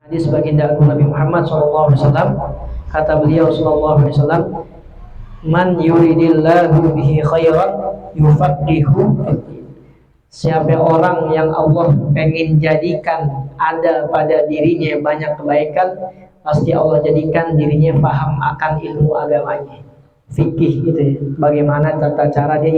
Hadis baginda Agung Nabi Muhammad SAW, kata beliau SAW, man yuridillahu bihi khairan yufaqihu. Siapa orang yang Allah pengen jadikan ada pada dirinya banyak kebaikan, pasti Allah jadikan dirinya paham akan ilmu agamanya. Fikih gitu ya, bagaimana tata cara dia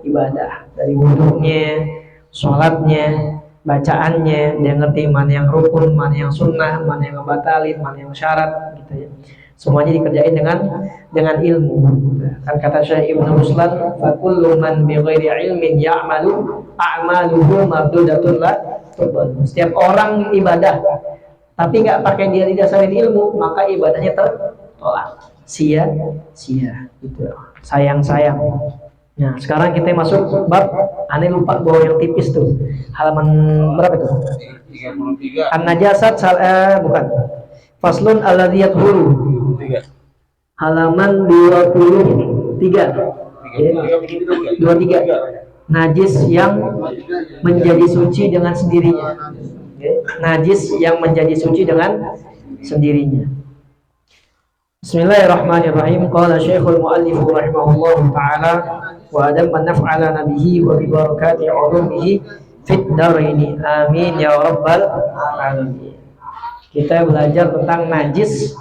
ibadah, dari wudunya, sholatnya, bacaannya, dia ngerti mana yang rukun, mana yang sunnah, mana yang ngebatalin, mana yang syarat gitu ya. Semuanya dikerjain dengan ilmu. Kan kata Syekh Ibnu Ruslan, fa kullu man bi ghairi ilmin ya'malu a'maluhu mardudatun la tuqbal. Setiap orang ibadah tapi nggak pakai dia didasarin ilmu, maka ibadahnya tertolak, sia-sia gitu. Sayang. Nah, sekarang kita masuk bab, aneh lupa bawa yang tipis tuh. Halaman berapa tuh? 33. An-najasat bukan. Faslun alladzi yadhuru. Halaman 23. 23. Najis yang menjadi suci dengan sendirinya. Najis yang menjadi suci dengan sendirinya. Bismillahirrahmanirrahim. Qala Syekhul Mu'allif rahimahullahu ta'ala wa adam an naf'ala nabihi wa bi barakati 'ulumihi fid daraini. Amin ya rabbal alamin. Kita belajar tentang najis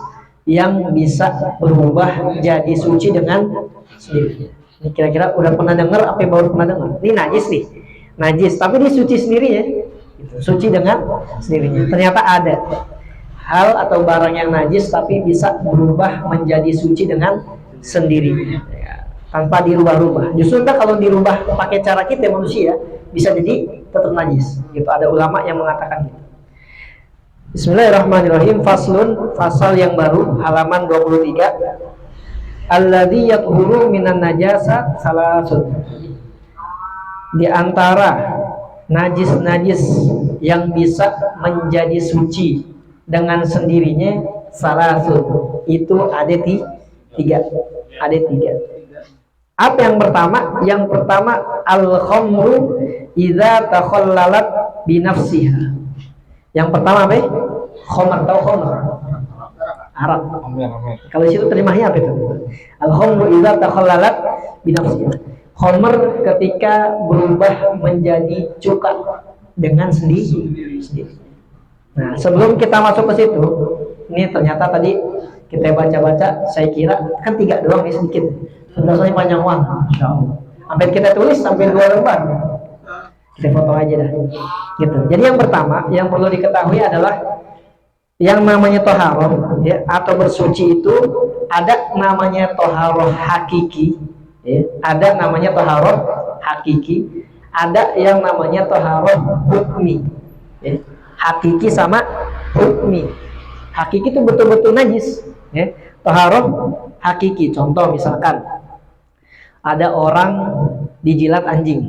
yang bisa berubah jadi suci dengan sendirinya. Ini kira-kira udah pernah dengar apa baru pernah dengar? Ini najis nih. Najis, tapi dia suci sendirinya. Suci dengan sendirinya. Ternyata ada hal atau barang yang najis tapi bisa berubah menjadi suci dengan sendirinya ya, tanpa dirubah-rubah. Justru kalau dirubah pakai cara kita manusia bisa jadi tetap najis gitu. Ada ulama yang mengatakan gitu. Bismillahirrahmanirrahim. Faslun, fasal yang baru, halaman 23. Alladzi yathuru minan najasat salasun. Di antara najis-najis yang bisa menjadi suci dengan sendirinya salasun, itu ada tiga. Apa yang pertama? Yang pertama al-khamru idza takhallalat binafsiha. Yang pertama apa? Khamr, tahu khamr? Arab. Kalau situ terjemahnya apa itu? Al-khamru idza takhallalat binafsiha. Khamr ketika berubah menjadi cuka dengan sendiri. Nah, sebelum kita masuk ke situ, ini ternyata tadi kita baca-baca, saya kira kan 3 doang ya, sedikit. Penjelasannya panjang banget, Masya Allah. Sampai kita tulis sampai 2 lembar. Kita foto aja dah. Gitu. Jadi yang pertama yang perlu diketahui adalah yang namanya toharoh ya, atau bersuci itu ada namanya toharoh hakiki, ya. Ada namanya toharoh hakiki, ada yang namanya toharoh hukmi. Ya. Hakiki sama hukmi. Hakiki itu betul-betul najis ya. Taharah hakiki, contoh misalkan ada orang dijilat anjing,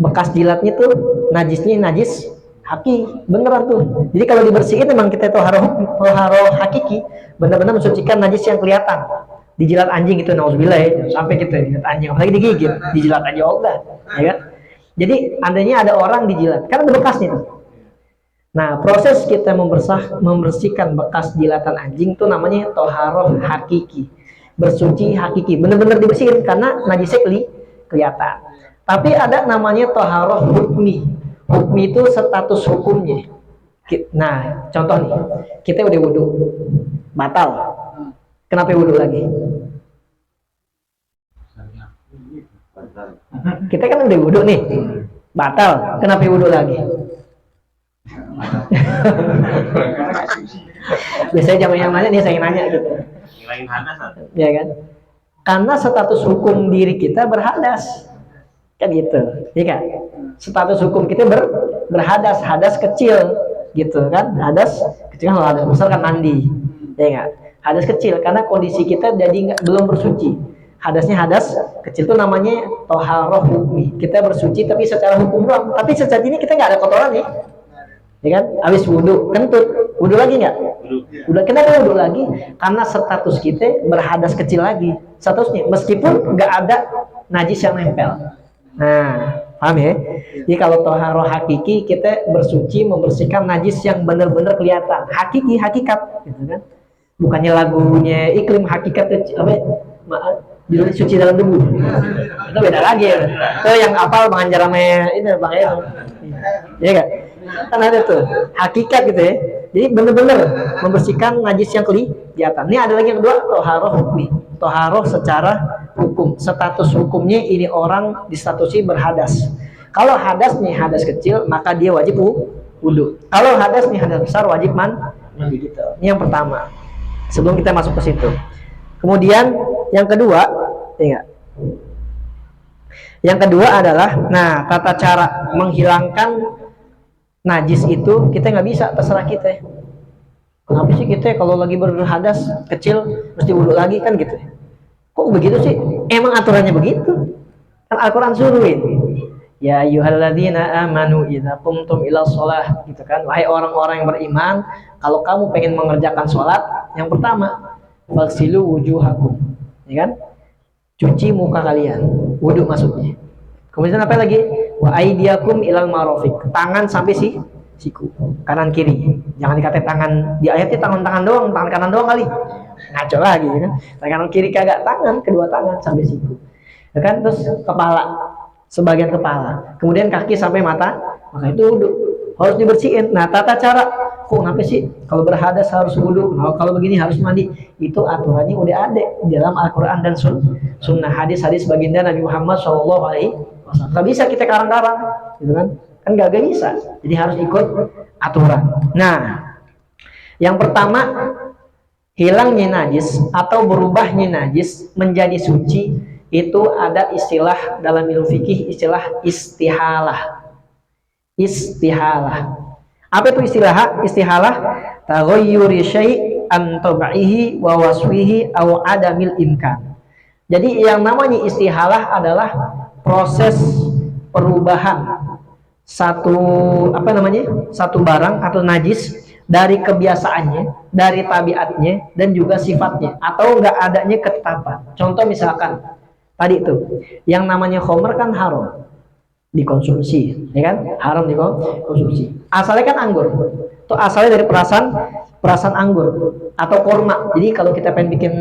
bekas jilatnya tuh najisnya najis hakiki, beneran tuh. Jadi kalau dibersihin memang kita taharah hakiki, benar-benar mensucikan najis yang kelihatan. Dijilat anjing itu nauzubillah ya, sampai kita jilat anjing, apalagi digigit, dijilat aja enggak ya kan? Jadi andainya ada orang dijilat, kan ada bekasnya tuh. Nah, proses kita membersihkan bekas jilatan anjing itu namanya toharoh hakiki, bersuci hakiki, benar-benar dibersihin karena najisnya kelihatan. Tapi ada namanya toharoh hukmi. Hukmi itu status hukumnya. Nah, contoh nih, kita udah wudhu, batal. Kenapa wudhu lagi? Kita kan udah wudhu nih, batal. Kenapa wudhu lagi? Biasanya jam yang nanya nih, saya nanya gitu. Ya kan? Karena status hukum diri kita berhadas, kan gitu, ya kan? Status hukum kita berhadas, hadas kecil, gitu kan? Hadas kecil kan, hadas besar kan mandi, ya nggak? Hadas kecil karena kondisi kita jadi belum bersuci. Hadasnya hadas kecil itu namanya toharoh hukmi. Kita bersuci tapi secara hukum doang. Tapi sejak ini kita nggak ada kotoran nih. Ya kan, habis wudhu, kentut, wudhu lagi nggak? Udah, kenapa wudhu lagi? Karena status kita berhadas kecil lagi, statusnya, meskipun nggak ada najis yang nempel. Nah, Paham ya? Jadi kalau toharoh hakiki kita bersuci membersihkan najis yang benar-benar kelihatan, hakiki hakikat, gitu kan? Bukannya lagunya iklim hakikat apa? Judulnya suci dalam debu. Itu beda lagi ya. Itu yang apal Bang Anjarame itu Bang Eno. Iya enggak? Kan ada tuh hakikat gitu ya. Jadi benar-benar membersihkan najis yang kelihatan. Ini ada lagi yang kedua, toharoh hukmi. Toharoh secara hukum. Status hukumnya ini orang disstatusi berhadas. Kalau hadas nih hadas kecil, maka dia wajib wudu. Kalau hadas nih hadas besar, wajib mandi gitu. Ini yang pertama. Sebelum kita masuk ke situ. Kemudian yang kedua, ingat. Yang kedua adalah, nah tata cara menghilangkan najis itu kita nggak bisa, terserah kita. Kenapa sih kita kalau lagi berhadas kecil mesti wudu lagi kan gitu? Kok begitu sih? Emang aturannya begitu? Kan Al-Quran suruhin. Ya ayyuhalladzina amanu idza qumtum ila shalah, gitu kan. Wahai orang-orang yang beriman, kalau kamu pengen mengerjakan sholat, yang pertama, faghsilu wujuhakum, ya kan? Cuci muka kalian, wudu maksudnya. Kemudian apa lagi? Wa aydiyakum ilal marafiq, tangan sampai siku, kanan kiri. Jangan dikata tangan, di ayatnya tangan doang, tangan kanan doang kali. Ngaco lagi ya kan. Tangan kanan kiri kagak, tangan, kedua tangan sampai siku. Ya kan? Terus kepala, sebagian kepala. Kemudian kaki sampai mata, maka itu wudu. Harus dibersihin. Nah, tata cara, kok kenapa sih kalau berhadas harus wudu, kalau begini harus mandi? Itu aturannya udah ada di dalam Al-Quran dan sunnah, hadis-hadis baginda Nabi Muhammad SAW. Gak bisa kita karang-karang, gitu kan? Kan gak bisa. Jadi harus ikut aturan. Nah, yang pertama, hilangnya najis atau berubahnya najis menjadi suci itu ada istilah dalam ilmu fikih, istilah istihalah. Istihalah. Apa itu istilah? Istihalah taghayyuri syai' an tab'ihi wa wasfihi aw adamil imkan. Jadi yang namanya istihalah adalah proses perubahan satu satu barang atau najis dari kebiasaannya, dari tabiatnya dan juga sifatnya, atau enggak adanya ketetapan. Contoh misalkan tadi itu yang namanya khamr kan haram dikonsumsi, ya kan? Haram dikonsumsi. Asalnya kan anggur. Itu asalnya dari perasan anggur atau korma. Jadi kalau kita pengen bikin,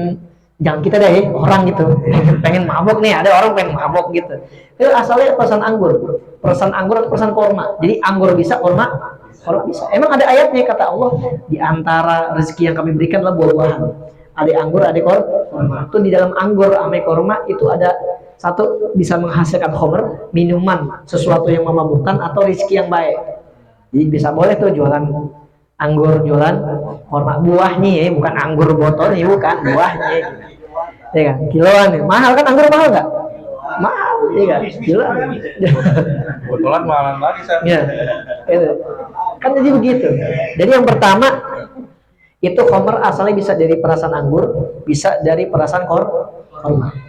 jangan kita deh orang gitu pengen mabok nih, ada orang pengen mabok gitu, itu asalnya perasan anggur atau perasan korma. Jadi anggur bisa, korma bisa. Emang ada ayatnya, kata Allah, di antara rezeki yang kami berikan adalah buah-buahan. Ada anggur, ada korma. Itu di dalam anggur sama korma itu ada satu bisa menghasilkan khamr, minuman, sesuatu yang memabukkan atau rezeki yang baik. Jadi bisa boleh tuh jualan anggur, jualan korma, buahnya ya, bukan anggur botolnya, bukan buahnya. Ya kan, kiloan ya. Mahal kan anggur, mahal nggak? Mahal, ya kan? Kiloan. Botolan mahalan lagi saya. Ya, itu. Kan jadi begitu. Jadi yang pertama itu khamr asalnya bisa dari perasan anggur, bisa dari perasan korma.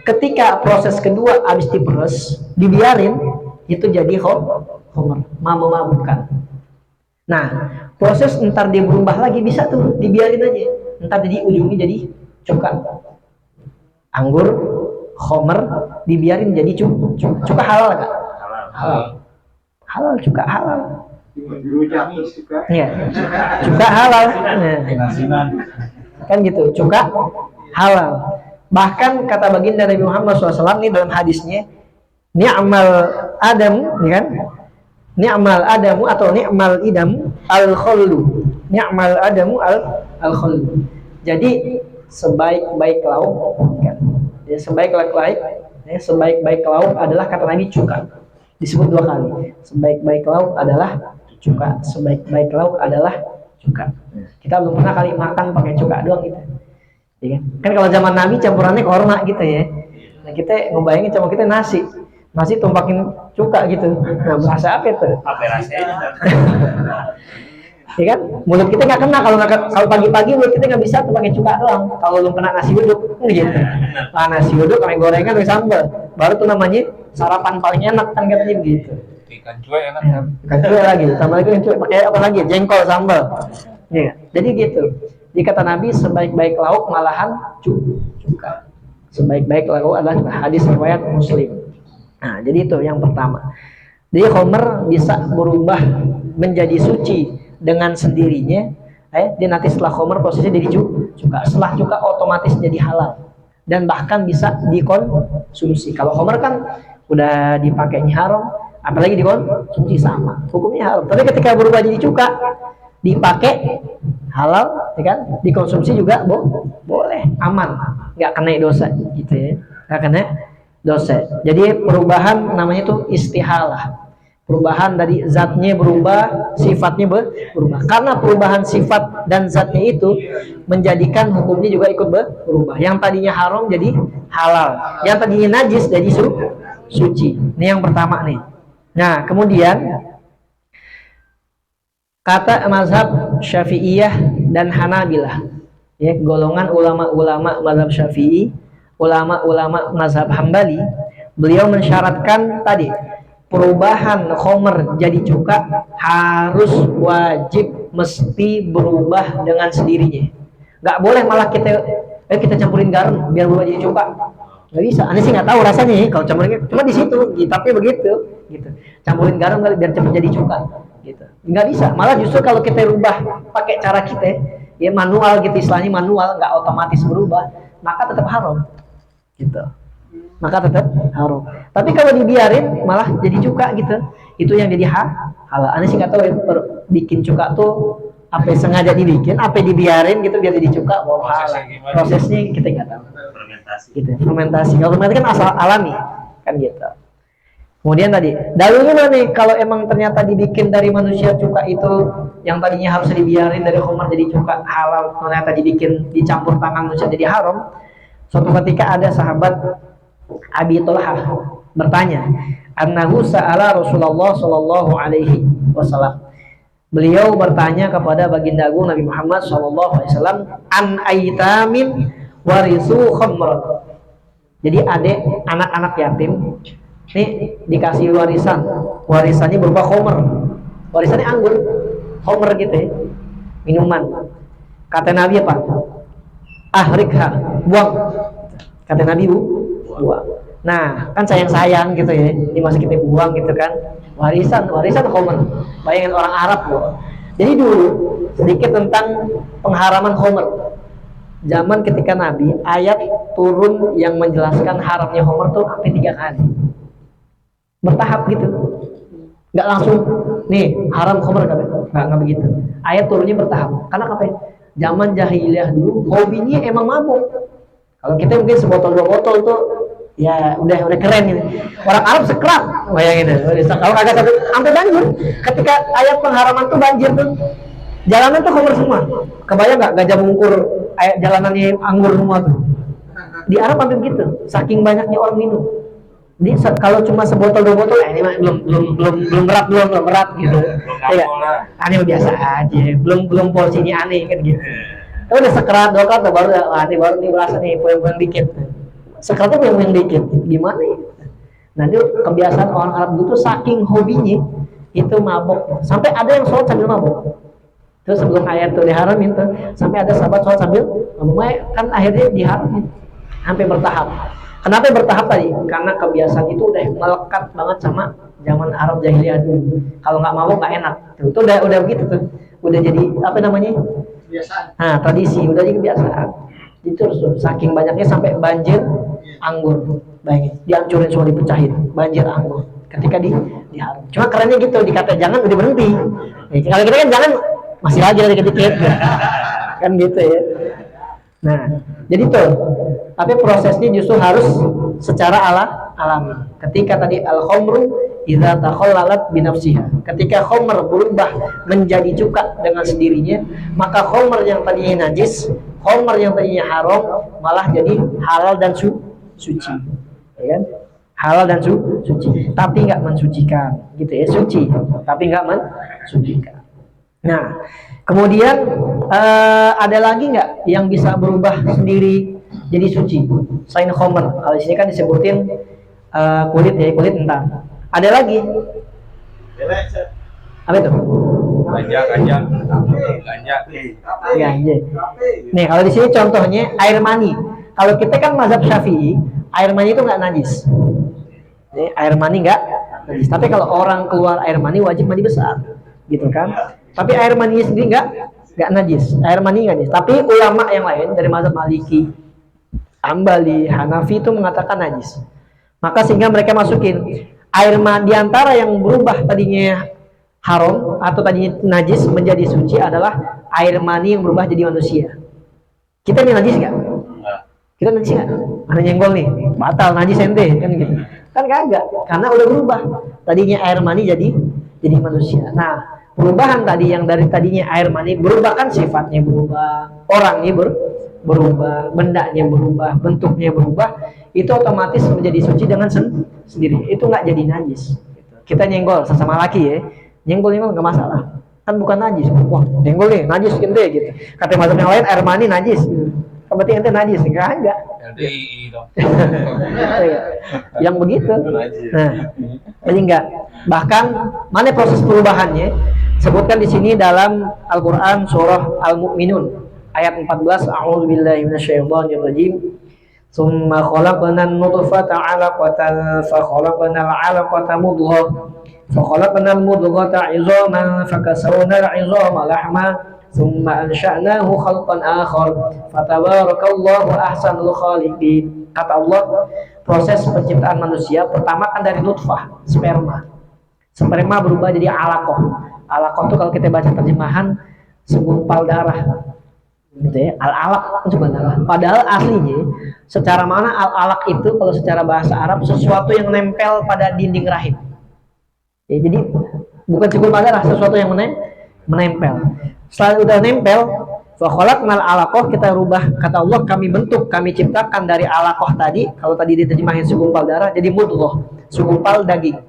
Ketika proses kedua habis diperes, dibiarin, itu jadi khamr, memabukkan. Nah, proses ntar dia berubah lagi bisa tuh dibiarin aja, ntar jadi ujungnya jadi cuka. Anggur, khamr dibiarin jadi cuka halal gak? Halal, cuka halal. Iya, cuka halal. Nah, kan gitu, cuka halal. Bahkan kata baginda Nabi Muhammad SAW ini dalam hadisnya, ni'mal adam, ya kan? Ni'mal adamu atau ni'mal idam al-khallu. Ni'mal adamu al-khallu. Jadi sebaik-baik lauk, kan? Ya, sebaik-baik lauk adalah, kata Nabi, cuka. Disebut 2 kali. Sebaik-baik lauk adalah cuka. Sebaik-baik lauk adalah cuka. Kita belum pernah kali makan pakai cuka doang gitu. Ya, kan kalau zaman Nabi campurannya korma gitu ya. Nah, kita ngebayangin sama kita nasi tumpakin cuka gitu. Nah, bahasa apa itu? Apa rasanya? Ya kan, mulut kita nggak kena kalau pagi-pagi mulut kita nggak bisa tuh pakai cuka doang. Kalau belum kena nasi uduk, gitu. Nah, nasi uduk pakai gorengan pakai sambal, baru tuh namanya sarapan paling enak kan, katanya begitu. Ikan cuek enak. Ikan cuek lagi, tambah lagi cuek pakai apa lagi? Jengkol, sambal. Ya, jadi gitu. Jadi kata Nabi, sebaik-baik lauk malahan cuka. Sebaik-baik lauk adalah hadis riwayat Muslim. Nah, jadi itu yang pertama. Jadi khamr bisa berubah menjadi suci dengan sendirinya. Dia nanti setelah khamr prosesnya jadi cuka. Setelah cuka otomatis jadi halal dan bahkan bisa dikonsumsi. Kalau khamr kan udah dipakainya haram, apalagi dikonsumsi sama, hukumnya haram. Tapi ketika berubah jadi cuka, dipakai halal, ya kan? Dikonsumsi juga boleh, aman, nggak kena dosa, gitu ya, nggak kena dosa. Jadi perubahan namanya itu istihalah. Perubahan dari zatnya berubah, sifatnya berubah. Karena perubahan sifat dan zatnya itu menjadikan hukumnya juga ikut berubah. Yang tadinya haram jadi halal, yang tadinya najis jadi suci. Ini yang pertama nih. Nah, kemudian kata mazhab Syafi'iyah dan Hanabilah, ya, golongan ulama-ulama mazhab Syafi'i, ulama-ulama mazhab Hambali, beliau mensyaratkan tadi perubahan khamr jadi cuka harus wajib mesti berubah dengan sendirinya. Nggak boleh malah kita campurin garam biar berubah jadi cuka. Nggak bisa. Aneh sih nggak tahu rasanya kalau campurin, cuma di situ, tapi begitu, gitu. Campurin garam kali biar cepat jadi cuka, gitu. Nggak bisa. Malah justru kalau kita rubah pakai cara kita, ya manual gitu, istilahnya manual, nggak otomatis berubah, maka tetap haram, gitu. Maka tetap haram. Tapi kalau dibiarin malah jadi cuka, gitu. Itu yang jadi halal. Aneh sih nggak tahu ya, bikin cuka tuh apa sengaja dibikin, apa dibiarin gitu biar jadi cuka, wow, halal. Prosesnya kita nggak tahu. Gitu, fermentasi. Kalau fermentasi kan asal alami, kan gitu. Kemudian tadi dalilnya mana nih kalau emang ternyata dibikin dari manusia cuka itu yang tadinya harus dibiarin dari khamr jadi cuka halal, ternyata dibikin dicampur tangan manusia jadi haram. Suatu ketika ada sahabat Abi Thalhah bertanya, annahu sa'ala Rasulullah sallallahu alaihi wasallam. Beliau bertanya kepada baginda agung Nabi Muhammad sallallahu alaihi wasallam, an aitamin warisu khamran. Jadi anak-anak yatim ini dikasih warisannya berupa khamr, warisannya anggur, khamr gitu ya, minuman. Kata Nabi apa? Ahrikha, buang. Kata Nabi buang. Nah, kan sayang gitu ya, ini masih kita buang gitu kan, warisan khamr. Bayangin orang Arab loh. Jadi dulu sedikit tentang pengharaman khamr. Zaman ketika Nabi, ayat turun yang menjelaskan haramnya khamr tuh sampai 3 kali. Bertahap gitu. Nggak langsung nih haram khamr, nggak begitu. Ayat turunnya bertahap. Karena apa? Zaman jahiliyah dulu hobinya emang mabuk. Kalau kita mungkin sebotol 2 botol tuh ya udah keren gitu. Orang Arab sekerat, bayangin deh. Kalau kagak sampai banjir. Ketika ayat pengharaman tuh banjir tuh. Jalanan tuh khamr semua. Kebayang nggak gajah mungkur jalanannya anggur semua tuh. Di Arab hampir gitu. Saking banyaknya orang minum. Jadi kalau cuma sebotol 2 botol, ini mah belum berat gitu. Ya, aneh biasa aja. Belum porsi ini aneh kan gitu. Tapi udah sekerat 2 kata baru nih berasa nih poin-poin dikit. Sekeratnya poin dikit. Gimana ya? Nah, itu kebiasaan orang Arab itu saking hobinya itu mabok. Sampai ada yang sholat sambil mabok. Terus sebelum ayat itu diharamin tuh, sampai ada sahabat sholat sambil ngomong, kan akhirnya diharamin sampai bertahap. Kenapa bertahap tadi? Karena kebiasaan itu udah melekat banget sama zaman Arab jahiliyah dulu. Kalau nggak mabuk nggak enak. Tuh udah begitu tuh. Udah jadi apa namanya? Kebiasaan. Nah, tradisi, udah jadi kebiasaan. Itu terus saking banyaknya sampai banjir anggur. Bayangin, dihancurin semua, dipecahin. Banjir anggur. Ketika diharam. Cuma kerennya gitu, dikata jangan udah berhenti. Kalau kita kan jangan masih lagi dikit-dikit kan gitu ya. Nah, jadi tuh, tapi prosesnya justru harus secara alami. Ketika tadi al-khamru idza takhallalat bi nafsiha, ketika khamr berubah menjadi cuka dengan sendirinya, maka khamr yang tadinya najis, khamr yang tadinya haram malah jadi halal dan suci. Ya kan? Halal dan suci, tapi nggak mensucikan, gitu ya, suci, tapi nggak mensucikan. Nah, kemudian ada lagi nggak yang bisa berubah sendiri jadi suci selain khamr? Kalau di sini kan disebutin kulit ya, kulit entar. Ada lagi? Apa itu? Ganja. Nih, kalau di sini contohnya air mani. Kalau kita kan mazhab Syafi'i, air mani itu nggak najis. Nih, air mani nggak najis. Tapi kalau orang keluar air mani wajib mandi besar, gitu kan? Tapi air mani sendiri nggak najis. Air mani nggak najis. Tapi ulama yang lain dari mazhab Maliki, Hambali, Hanafi itu mengatakan najis. Maka sehingga mereka masukin air mani di antara yang berubah tadinya haram atau tadinya najis menjadi suci adalah air mani yang berubah jadi manusia. Kita ini najis nggak? Kita najis nggak? Ada nyenggol nih, batal najis ente kan gitu. Kan kagak, karena udah berubah. Tadinya air mani jadi manusia. Nah, perubahan tadi yang dari tadinya air mani berubah kan sifatnya berubah, orangnya berubah, bendanya berubah, bentuknya berubah, itu otomatis menjadi suci dengan sendiri. Itu nggak jadi najis. Kita nyenggol sesama laki ya, nyenggol nggak masalah. Kan bukan najis. Wah, nyenggol nih najis ente gitu. Kata mazhab yang lain air mani najis. Berarti ente najis, enggak. LDI dong. Yang begitu. Nah, jadi enggak. Bahkan mana proses perubahannya? Sebutkan di sini dalam Al-Qur'an surah Al-Mu'minun ayat 14. A'udzubillahi minasyaitonirrajim. Tsumma khalaqnan nutfata 'alaqatan fa khalaqnal 'alaqata mudghah fa khalaqnal mudghata 'idhaman fa kasawna al-'idhama lahma thumma ansha'nahu khalqan akhar fatabarakallahu ahsanul khaliqin. Kata Allah, proses penciptaan manusia pertama kan dari nutfah, sperma. Sperma berubah jadi alaqah. Alaqah itu kalau kita baca terjemahan segumpal darah. Gitu ya, al-alaq itu darah. Padahal aslinya secara mana al-alaq itu kalau secara bahasa Arab sesuatu yang nempel pada dinding rahim. Ya, jadi bukan segumpal darah, sesuatu yang menempel. Setelah udah nempel, fa khalaqnal alaqah, kita rubah, kata Allah kami bentuk, kami ciptakan dari alaqah tadi, kalau tadi diterjemahin segumpal darah jadi mudghah, segumpal daging.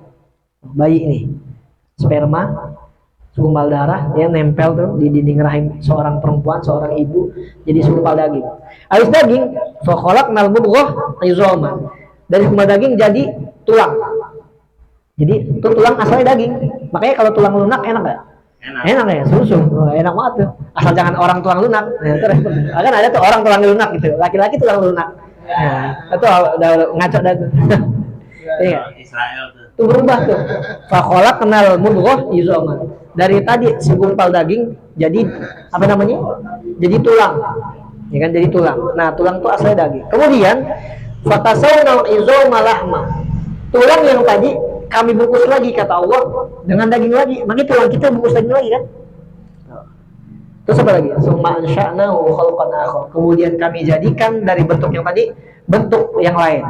Bayi ini sperma, segumpal darah yang nempel tuh di dinding rahim seorang perempuan, seorang ibu, jadi segumpal daging. Habis daging, fa khalaqnal mudghah 'idhaman. Dari segumpal daging jadi tulang. Jadi itu tulang asalnya daging. Makanya kalau tulang lunak enak enggak? Enak ya, susu. Oh, enak banget tuh. Asal jangan orang tulang lunak. Nah, itu kan ada tuh orang tulang lunak gitu. Laki-laki tulang lunak. Nah, itu udah ngaco dah tuh. Iya. Israel tuh. Itu berubah tuh. Fa khalaqnal mudghah 'idhaman. Dari tadi segumpal daging jadi apa namanya? Jadi tulang. Ya kan jadi tulang. Nah, tulang itu asalnya daging. Kemudian fatasawna al-'idhama lahma. Tulang yang tadi kami bungkus lagi, kata Allah, dengan daging lagi. Makanya tulang kita bungkus daging lagi kan? Terus apa lagi? Summa ansha'nahu khalqan akhar. Kemudian kami jadikan dari bentuk yang tadi bentuk yang lain.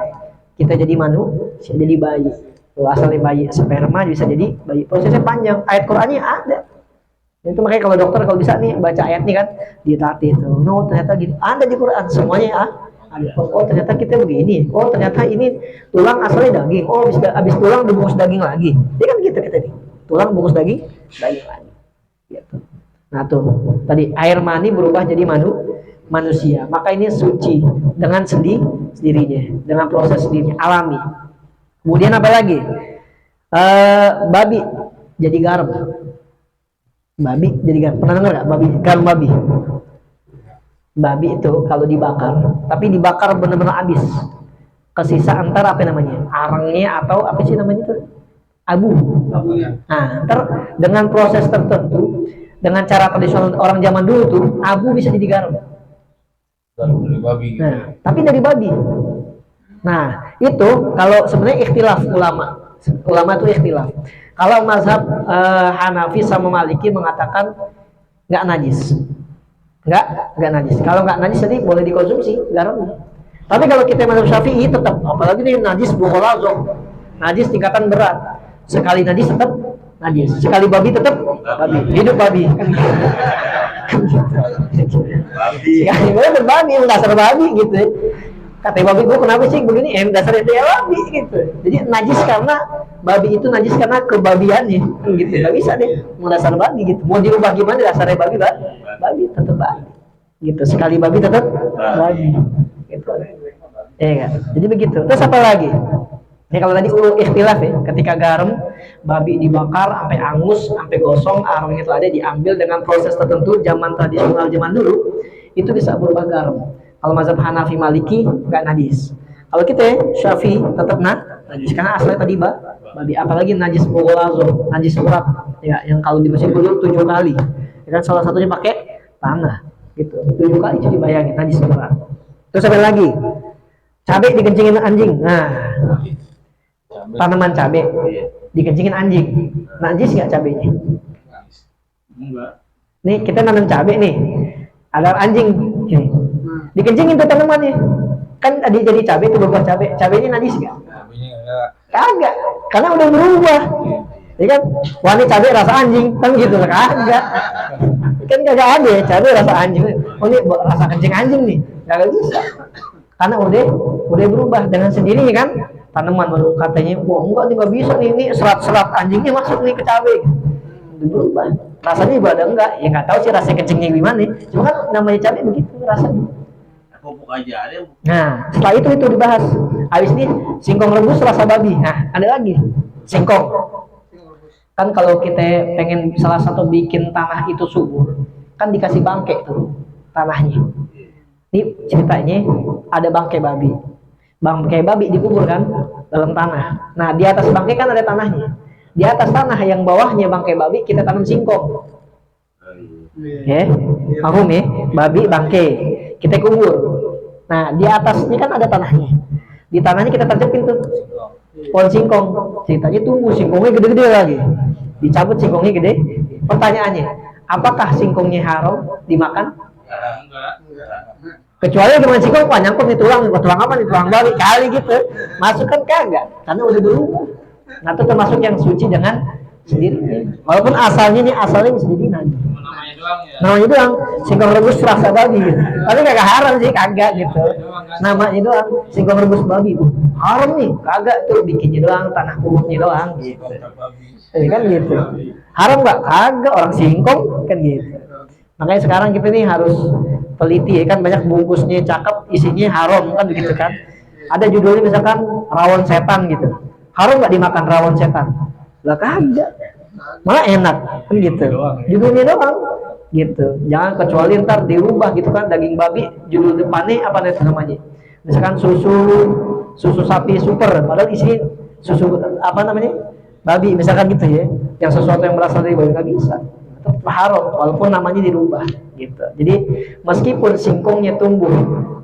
Kita jadi manusia, jadi bayi. Asalnya bayi sperma bisa jadi bayi. Prosesnya panjang. Ayat Qur'annya ada. Itu makanya kalau dokter kalau bisa nih baca ayat nih kan dilatih tuh. No, ternyata gitu. Ada di Quran semuanya oh ternyata kita begini. Oh ternyata ini tulang asalnya daging. Oh habis tulang dibungkus daging lagi. Dia kan gitu kita nih. Tulang bungkus daging lagi. Gitu. Nah tuh tadi air mani berubah jadi manusia. Maka ini suci dengan sendirinya, dengan proses sendirinya alami. Kemudian apa lagi? Babi jadi garam. Babi jadi garam. Pernah dengar nggak babi? Garam babi. Babi itu kalau dibakar, tapi dibakar benar-benar habis. Kesisa antara apa namanya? Arangnya atau apa sih namanya itu? Abu. Nah, dengan proses tertentu, dengan cara tradisional orang zaman dulu tuh, abu bisa jadi garam. Dari babi. Nah, tapi dari babi. Nah, itu kalau sebenarnya ikhtilaf ulama. Ulama itu ikhtilaf. Kalau mazhab Hanafi sama Maliki mengatakan nggak najis. Nggak najis. Kalau nggak najis jadi boleh dikonsumsi garam. Tapi kalau kita mazhab Syafi'i tetap, apalagi nih najis mughalazah. Najis tingkatan berat. Sekali najis tetap najis. Sekali babi tetap babi. Hidup babi. Sekali babi, dasar babi gitu. Kata babi, gue kenapa sih begini? Dasarnya dia babi gitu. Jadi najis karena babi itu najis karena kebabiannya gitu. Nggak bisa deh mau dasar babi gitu. Mau dirubah gimana dasarnya babi babi tetap babi gitu. Sekali babi tetap babi gitu. Kan? Jadi begitu. Terus apa lagi? Ini kalau tadi ikhtilaf ya, ketika garam babi dibakar sampai angus, sampai gosong, arangnya itu ada diambil dengan proses tertentu zaman tradisional zaman dulu, itu bisa berubah garam. Kalau mazhab Hanafi Maliki nggak najis. Kalau kita Syafi'i tetap najis karena asalnya tadi babi, apalagi najis mughalazah, najis urat ya, yang kalau dibersihin dulu 7 kali. Ya kan salah satunya pakai tanah gitu. 7 kali jadi bayangin najis urat. Terus apa lagi? Cabai dikencingin anjing. Nah, tanaman cabai dikencingin anjing. Najis nggak cabainya? Enggak. Nih kita nanam cabai nih, ada anjing gini. Dikencingin tuh tanamannya. Kan tadi jadi cabai tuh berbuah cabai. Cabainya najis nggak? Cabainya enggak. Kagak, karena udah berubah. Ya kan, wani cabai rasa anjing kan gitu lah, kagak. Kan kagak ada ya cabai rasa anjing. Oh ini rasa kencing anjing nih, kagak bisa. Karena udah berubah dengan sendirinya kan. Tanaman baru katanya, wah enggak nih nggak bisa nih, ini serat-serat anjingnya masuk nih ke cabai. Udah berubah. Rasanya juga ada enggak? Ya nggak tahu sih rasa kencingnya gimana. Cuma kan namanya cabai begitu rasanya. Pupuk aja ada. Nah, setelah itu dibahas. Habis ini singkong rebus rasa babi. Nah, ada lagi singkong. Kan kalau kita pengen salah satu bikin tanah itu subur, kan dikasih bangkai tuh tanahnya. Ini ceritanya ada bangkai babi. Bangkai babi dikubur kan dalam tanah. Nah, di atas bangkai kan ada tanahnya. Di atas tanah yang bawahnya bangkai babi kita tanam singkong. Ya, paham ya? Babi bangkai kita kubur. Nah, di atasnya kan ada tanahnya. Di tanahnya kita tancapin tuh pohon singkong. Ceritanya tumbuh singkongnya gede-gede lagi. Dicabut singkongnya gede. Pertanyaannya, apakah singkongnya haram dimakan? Enggak. Kecuali dengan singkong apa nyangkut nih tulang apa nih tulang babi kali gitu. Masukkan kagak, karena udah berubah. Nah, itu termasuk yang suci dengan sendiri. Walaupun asalnya bisa jadi najis. Namanya doang ya. Namanya doang singkong rebus rasa babi gitu. Tapi kagak haram sih, kagak gitu. Namanya doang singkong rebus babi tuh. Haram nih, kagak tuh bikinnya doang, tanah kuburnya doang gitu. Jadi kan gitu. Haram nggak? Kagak, orang singkong kan gitu. Makanya sekarang kita nih harus teliti ya kan, banyak bungkusnya cakep isinya haram kan begitu kan. Ada judulnya misalkan rawon setan gitu. Haram nggak dimakan rawon setan? Lah kagak. Malah enak kan gitu. Judulnya doang gitu. Jangan kecuali ntar dirubah gitu kan, daging babi judul depannya apa namanya? Misalkan susu sapi super, padahal isi susu apa namanya? Babi misalkan gitu ya. Yang sesuatu yang berasal dari babi nggak bisa. Tetap haram walaupun namanya dirubah gitu. Jadi meskipun singkongnya tumbuh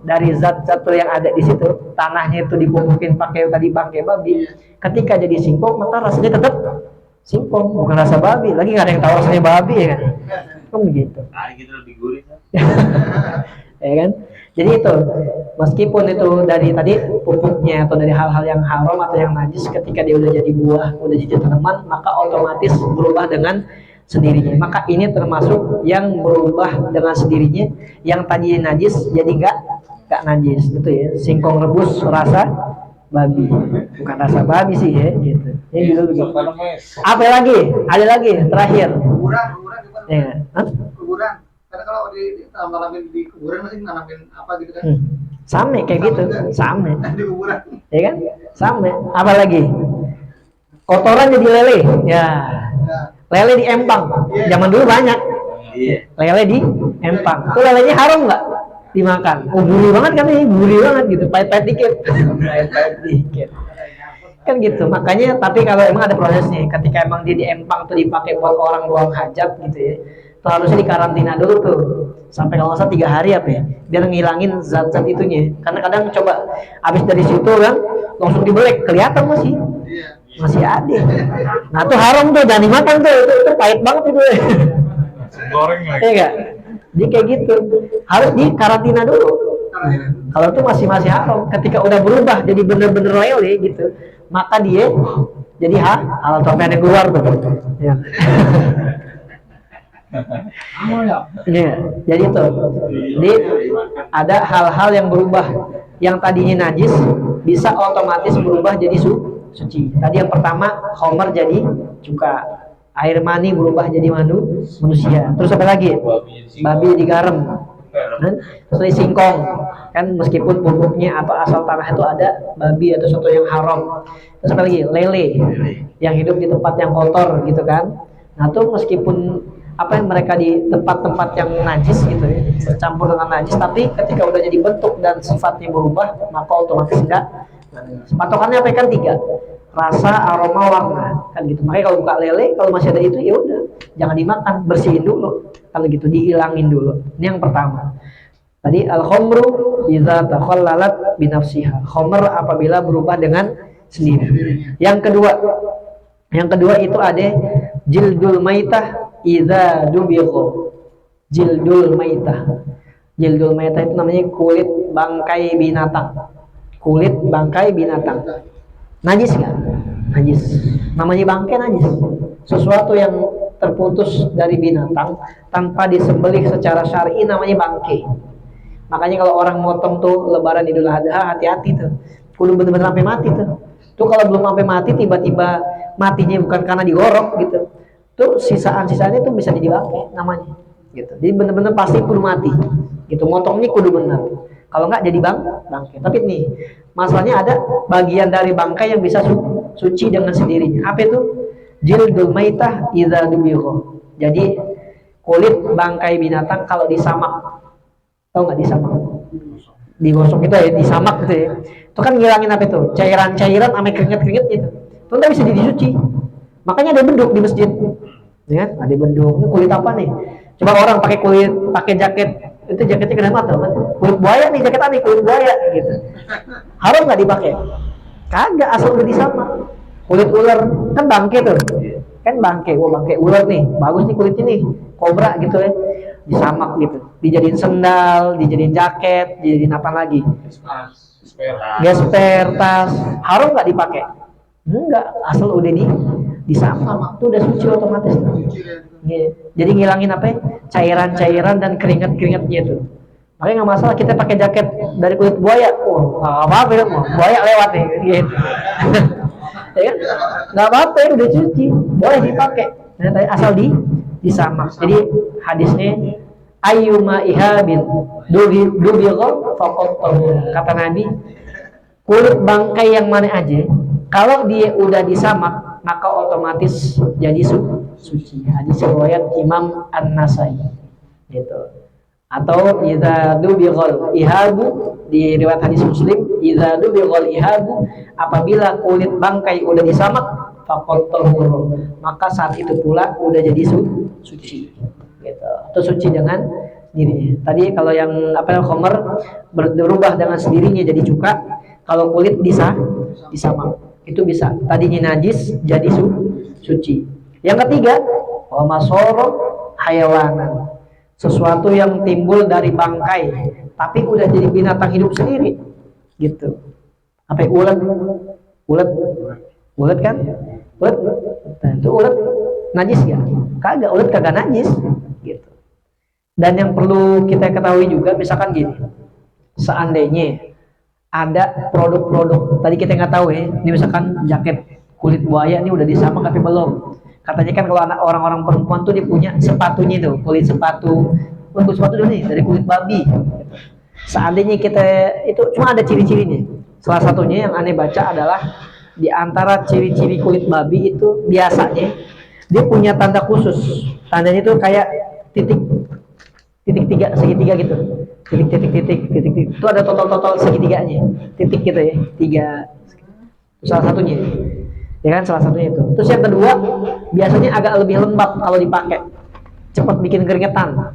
dari zat-zat yang ada di situ, tanahnya itu dipupukin pakai tadi bangkai babi, ketika jadi singkong maka rasanya tetap singkong, bukan rasa babi. Lagi nggak ada yang tahu rasanya babi ya kan? Kan begitu. Ah, gitu lebih gurih kan. Ya kan? Jadi itu meskipun itu dari tadi pupuknya atau dari hal-hal yang haram atau yang najis, ketika dia udah jadi buah, udah jadi tanaman, maka otomatis berubah dengan sendirinya. Maka ini termasuk yang berubah dengan sendirinya, yang tadinya najis jadi nggak najis, gitu ya. Singkong rebus rasa babi, bukan rasa babi sih ya, gitu. Ini dulu begitu. Apa lagi? Ada lagi terakhir. Kuburan gimana? Ya. Hah? Kuburan. Karena kalau nanamin di kuburan masih nanamin apa gitu kan? Sama kayak gitu, sama. Di kuburan. Ya kan? Sama. Apa lagi? Kotoran jadi lele. Ya. Lele di empang. Zaman dulu banyak. Lele di empang. Itu lelenya haram nggak dimakan? Oh, gurih banget kan ini, gurih banget gitu. Pahit-pahit dikit. Pahit-pahit dikit. Kan gitu. Makanya tapi kalau emang ada prosesnya, ketika emang dia di empang tuh dipakai buat orang buang hajat gitu ya. Itu harusnya dikarantina dulu tuh. Sampai kalau nggak salah 3 hari apa ya, biar ngilangin zat-zat itunya. Karena kadang coba habis dari situ kan langsung dibelek, kelihatan masih ada. Nah tuh haram tuh, jangan dimakan tuh, itu pahit banget itu. Goreng lagi. Iya nggak? Jadi kayak gitu, harus dikarantina dulu. Kalau itu masih haram, ketika udah berubah jadi bener-bener lele gitu, maka dia jadi halal topen yang keluar tuh. Ya. Iya, jadi itu. Jadi ada hal-hal yang berubah, yang tadinya najis bisa otomatis berubah jadi suci. Tadi yang pertama khamar jadi cuka, air mani berubah jadi manusia. Terus apa lagi? Babi jadi garam. Terus singkong kan meskipun pupuknya atau asal tanah itu ada babi atau sesuatu yang haram. Terus apa lagi? Lele yang hidup di tempat yang kotor gitu kan. Nah tuh meskipun apa yang mereka di tempat-tempat yang najis gitu ya, bercampur dengan najis, tapi ketika udah jadi bentuk dan sifatnya berubah maka otomatis enggak. Patokannya apa kan tiga, rasa, aroma, warna kan gitu. Makanya kalau buka lele kalau masih ada itu ya udah jangan dimakan, bersihin dulu kalau gitu, dihilangin dulu. Ini yang pertama. Tadi al-khamru idza takhallalat binafsiha. Khamr apabila berubah dengan sendiri. Yang kedua itu ada jildul maitah idza dubigha. Jildul maitah. Jildul maitah itu namanya kulit bangkai binatang. Kulit bangkai binatang. Najis kan? Najis. Namanya bangkai najis. Sesuatu yang terputus dari binatang tanpa disembelih secara syar'i namanya bangkai. Makanya kalau orang motong tuh lebaran Idul Adha, hati-hati tuh. Kudu bener-bener sampai mati tuh. Tuh kalau belum sampai mati tiba-tiba matinya bukan karena digorok gitu. Tuh sisaan-sisanya tuh bisa jadi bangkai namanya. Gitu. Jadi bener-bener pasti kudu mati. Gitu. Motongnya kudu bener. Kalau nggak jadi bangkai. Tapi nih, masalahnya ada bagian dari bangkai yang bisa suci dengan sendirinya. Apa itu? Jildul maitah idza dubigha. Jadi kulit bangkai binatang kalau disamak. Tahu nggak disamak? Digosok itu ya, disamak gitu ya. Itu kan ngilangin apa itu? Cairan-cairan sama keringet-keringet gitu. Itu nggak bisa dicuci. Makanya ada benduk di masjid. Ya kan? Ada benduk. Ini kulit apa nih? Coba orang pakai jaket, itu jaketnya kena mata kan? Kulit buaya nih, jaket apa nih? Kulit buaya gitu. Harus nggak dipakai? Kagak, asal udah disamak. Kulit ular kan bangke tuh. Kan bangke, bangke ular nih. Bagus nih kulitnya nih. Kobra gitu ya. Disamak gitu, dijadiin sendal, dijadiin jaket, dijadiin apa lagi? Gesper, tas. Harum nggak dipakai? Enggak, asal udah disamak, tuh udah suci otomatis. Jadi ngilangin apa? Cairan-cairan dan keringat-keringatnya itu. Makanya nggak masalah kita pakai jaket dari kulit buaya. Nggak apa-apa ya, buaya lewat nih, gitu. Ya kan? Nggak apa-apa ya, udah cuci, boleh dipakai. Asal disamak. Jadi hadisnya ayyuma ihabin dubigha faqad tahur. Kata Nabi, kulit bangkai yang mana aja kalau dia udah disamak maka otomatis jadi suci. Hadis riwayat Imam An-Nasai. Gitu. Atau idza dubighal ihabu, di riwayat hadis Muslim, idza dubighal ihabu, apabila kulit bangkai udah disamak faqad tahur, maka saat itu pula udah jadi suci. Gitu. Itu suci dengan sendirinya. Tadi kalau yang khamr berubah dengan sendirinya jadi cuka, kalau kulit disamak itu bisa. Tadinya najis jadi suci. Yang ketiga, wa masoro hayawanan. Sesuatu yang timbul dari bangkai tapi udah jadi binatang hidup sendiri. Gitu. Apa ulet? Ulet kan? Ulet. Nah, itu ulet najis ya? Kagak, ulet kagak najis. Gitu. Dan yang perlu kita ketahui juga, misalkan gini, seandainya ada produk-produk, tadi kita nggak tahu ya, ini misalkan jaket kulit buaya ini udah disamak tapi belum. Katanya kan kalau anak orang-orang perempuan tuh dia punya sepatunya tuh, kulit sepatu dulu nih dari kulit babi. Seandainya kita itu cuma ada ciri-cirinya. Salah satunya yang aneh baca adalah di antara ciri-ciri kulit babi itu biasanya dia punya tanda khusus. Tandanya itu kayak titik segitiga gitu. Titik itu ada total segitiganya. Titik gitu ya. 3. Salah satunya. Ya kan salah satunya itu. Terus yang kedua, biasanya agak lebih lembab kalau dipakai. Cepat bikin keringetan.